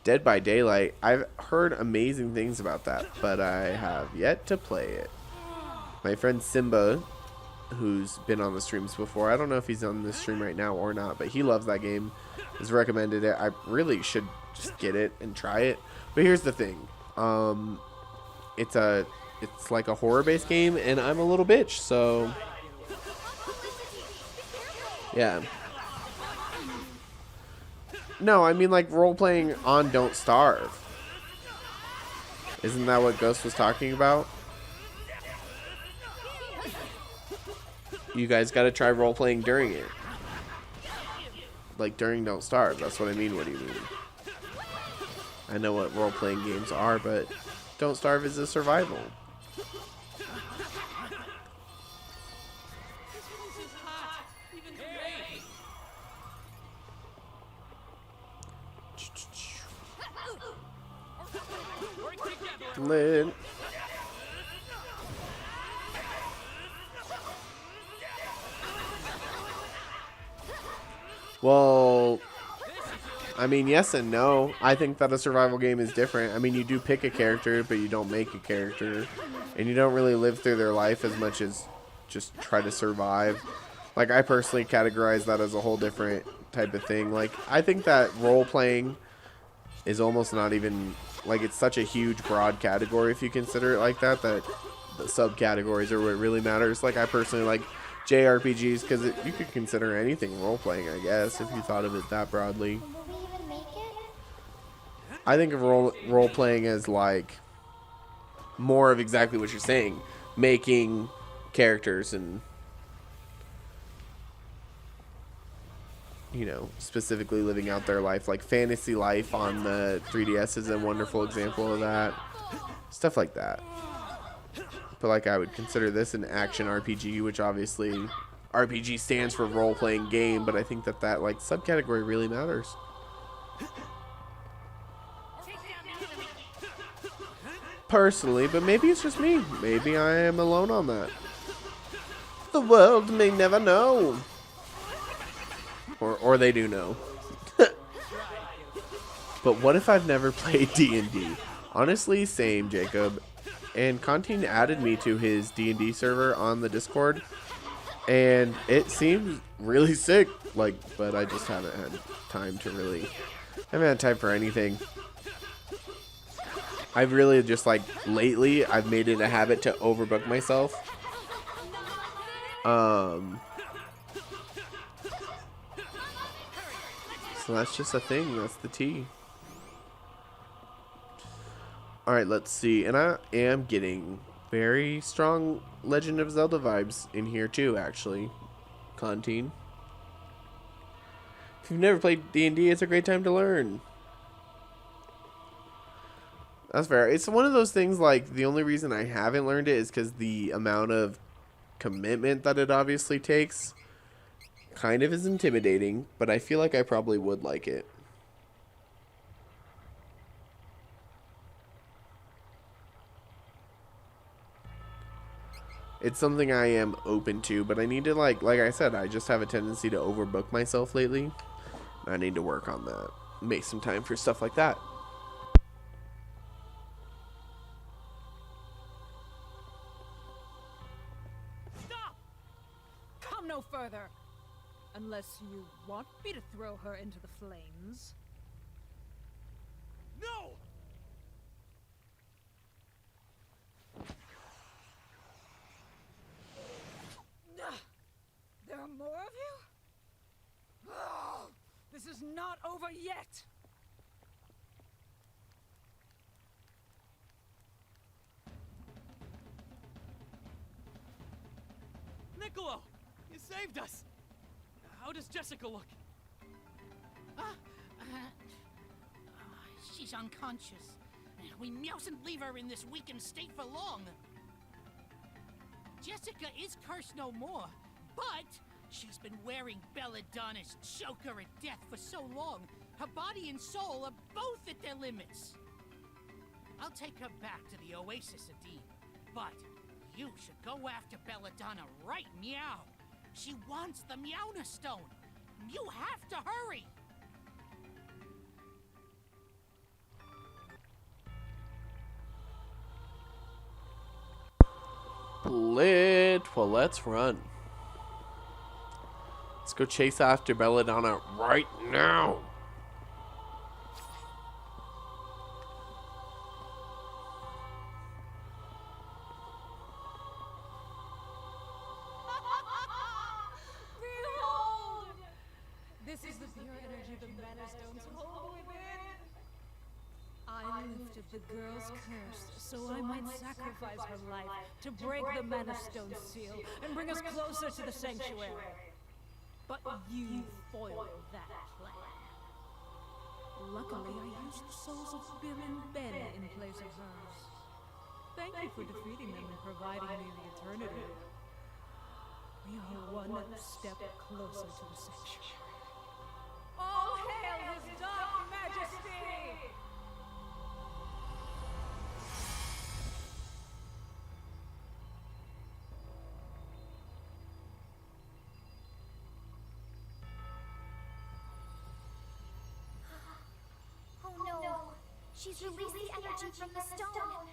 B: Dead by Daylight. I've heard amazing things about that, but I have yet to play it. My friend Simba, who's been on the streams before, I don't know if he's on this stream right now or not, but he loves that game, has recommended it. I really should just get it and try it. But here's the thing. It's like a horror-based game, and I'm a little bitch, so yeah. No, I mean like role-playing on Don't Starve. Isn't that what Ghost was talking about? You guys gotta try role-playing during it. Like during Don't Starve, that's what I mean. What do you mean? I know what role-playing games are, but Don't Starve is a survival. Lit. Well, I mean, yes and no. I think that a survival game is different. I mean, you do pick a character, but you don't make a character. And you don't really live through their life as much as just try to survive. Like, I personally categorize that as a whole different type of thing. Like, I think that role-playing is almost not even, like, it's such a huge, broad category if you consider it like that, that the subcategories are what really matters. Like, I personally like JRPGs because you could consider anything role-playing, I guess, if you thought of it that broadly.
A: Will we even make it?
B: I think of role-playing as, like, more of exactly what you're saying. Making characters and, you know, specifically living out their life. Like Fantasy Life on the 3DS is a wonderful example of that. Stuff like that. But like I would consider this an action RPG, which obviously RPG stands for role-playing game, but I think that that like subcategory really matters. Personally, but maybe it's just me. Maybe I am alone on that. The world may never know. Or they do know. But what if I've never played D&D? Honestly, same, Jacob. and Contin added me to his D&D server on the Discord, and it seems really sick. Like, but I just haven't had time to really. Haven't had time for anything. I've really just like lately I've made it a habit to overbook myself. So that's just a thing. That's the tea. Alright, let's see. And I am getting very strong Legend of Zelda vibes in here too, actually. Contin. If you've never played D&D, it's a great time to learn. That's fair. It's one of those things, like, the only reason I haven't learned it is because the amount of commitment that it obviously takes kind of is intimidating, but I feel like I probably would like it. It's something I am open to, but I need to, like I said, I just have a tendency to overbook myself lately. I need to work on that. Make some time for stuff like that.
F: Stop! Come no further! Unless you want me to throw her into the flames.
G: No!
F: There are more of you? Oh, this is not over yet!
C: Niccolo! You saved us! How does Jessica look?
H: She's unconscious. We mustn't leave her in this weakened state for long. Jessica is cursed no more, but she's been wearing Belladonna's choker at death for so long, her body and soul are both at their limits. I'll take her back to the Oasis Adim, but you should go after Belladonna right meow. She wants the Meowna Stone. You have to hurry.
B: Lit. Well, let's run. Let's go chase after Belladonna right now.
F: Behold! This is the pure energy the Mana Stones hold within. I lifted the girl's curse so I might sacrifice her life to break the Mana Stone seal and bring us closer to the sanctuary. But you foiled that plan. Luckily, I used the souls of Bill and Ben in place of hers. Thank you for defeating them and providing me the eternity. We are one step closer to the sanctuary. All hail his dark majesty!
A: Oh no! She's released the energy from the stone!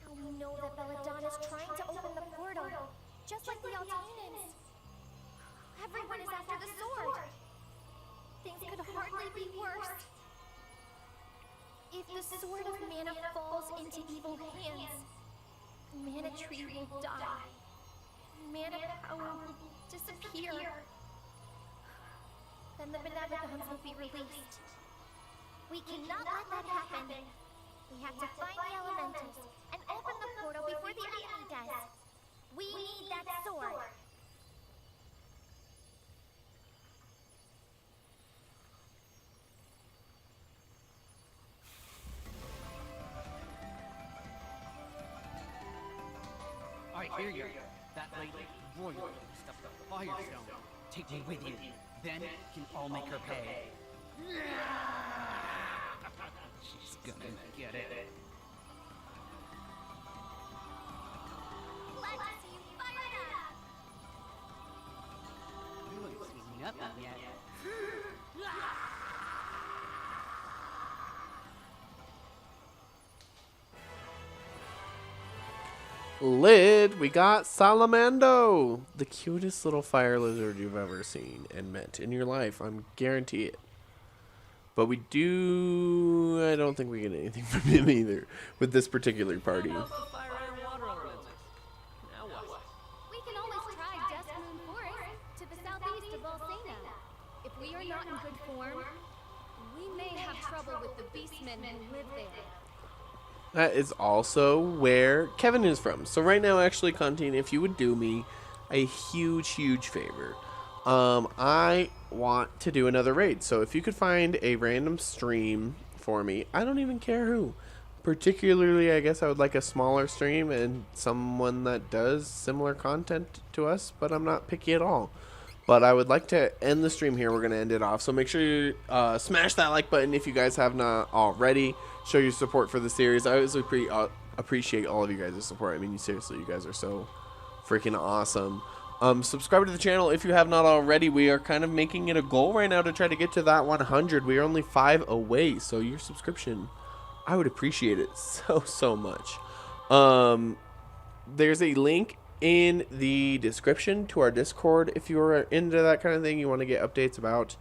A: Now we know that Belladonna's trying to open the portal, just like the Altanans. Everyone is after the sword! Things could hardly be worse. If the sword of mana falls into evil hands, the mana tree will die. Mana power will disappear. Then the Benevolence will be released. We cannot let that happen. We have to find the elementals and open the portal before the enemy does. We need that sword.
H: I hear you. That lady royally stuffed the Firestone. Take me with you. Then can all make her pay. She's gonna get it.
A: Let's see you fire it up.
H: You haven't seen nothing yet.
B: lid, we got Salamando, the cutest little fire lizard you've ever seen and met in your life. I'm guarantee it. But we do... I don't think we get anything from him either with this particular party.
C: Fire and water elementals. Now what?
A: We can always try Dusk Moon Forest to the southeast of Volcano. If we are not in good form, we may have trouble with the beastmen who live there.
B: That is also where Kevin is from. So right now, actually, Constantine, if you would do me a huge, huge favor. I want to do another raid. So if you could find a random stream for me, I don't even care who. Particularly, I guess I would like a smaller stream and someone that does similar content to us, but I'm not picky at all. But I would like to end the stream here. We're going to end it off. So make sure you smash that like button if you guys have not already. Show your support for the series. I always appreciate all of you guys' support. I mean, seriously, you guys are so freaking awesome. Subscribe to the channel if you have not already. We are kind of making it a goal right now to try to get to that 100. We are only 5 away. So your subscription, I would appreciate it so much. There's a link in the description to our Discord if you're into that kind of thing. You want to get updates about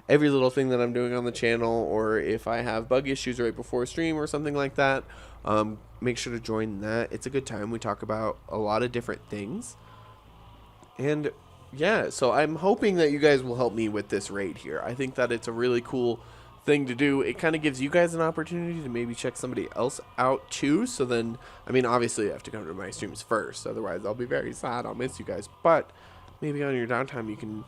B: every little thing that I'm doing on the channel, or if I have bug issues right before a stream or something like that, make sure to join that. It's a good time. We talk about a lot of different things. And yeah, so I'm hoping that you guys will help me with this raid here. I think that it's a really cool thing to do. It kind of gives you guys an opportunity to maybe check somebody else out too. So then, I mean, obviously you have to come to my streams first, otherwise I'll be very sad. I'll miss you guys, but maybe on your downtime you can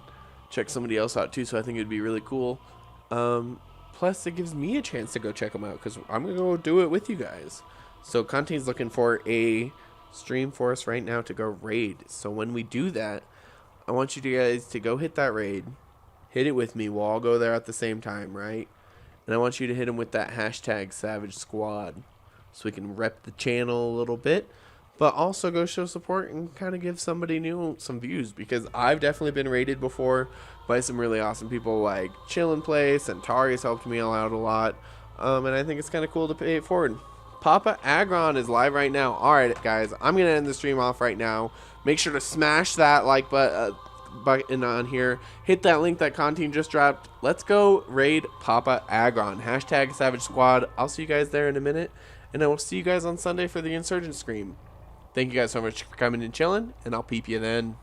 B: check somebody else out too. So I think it'd be really cool. Plus it gives me a chance to go check them out because I'm gonna go do it with you guys. So Conti's looking for a stream for us right now to go raid. So when we do that, I want you guys to go hit that raid, hit it with me. We'll all go there at the same time, right? And I want you to hit them with that hashtag Savage Squad so we can rep the channel a little bit, but also go show support and kind of give somebody new some views, because I've definitely been raided before by some really awesome people like Chillin' Place, and Tari's helped me out a lot, and I think it's kind of cool to pay it forward. Papa Agron is live right now. Alright guys, I'm going to end the stream off right now. Make sure to smash that like button on here. Hit that link that Conti just dropped. Let's go raid Papa Agron. Hashtag Savage Squad. I'll see you guys there in a minute. And I will see you guys on Sunday for the Insurgent Scream. Thank you guys so much for coming and chilling, and I'll peep you then.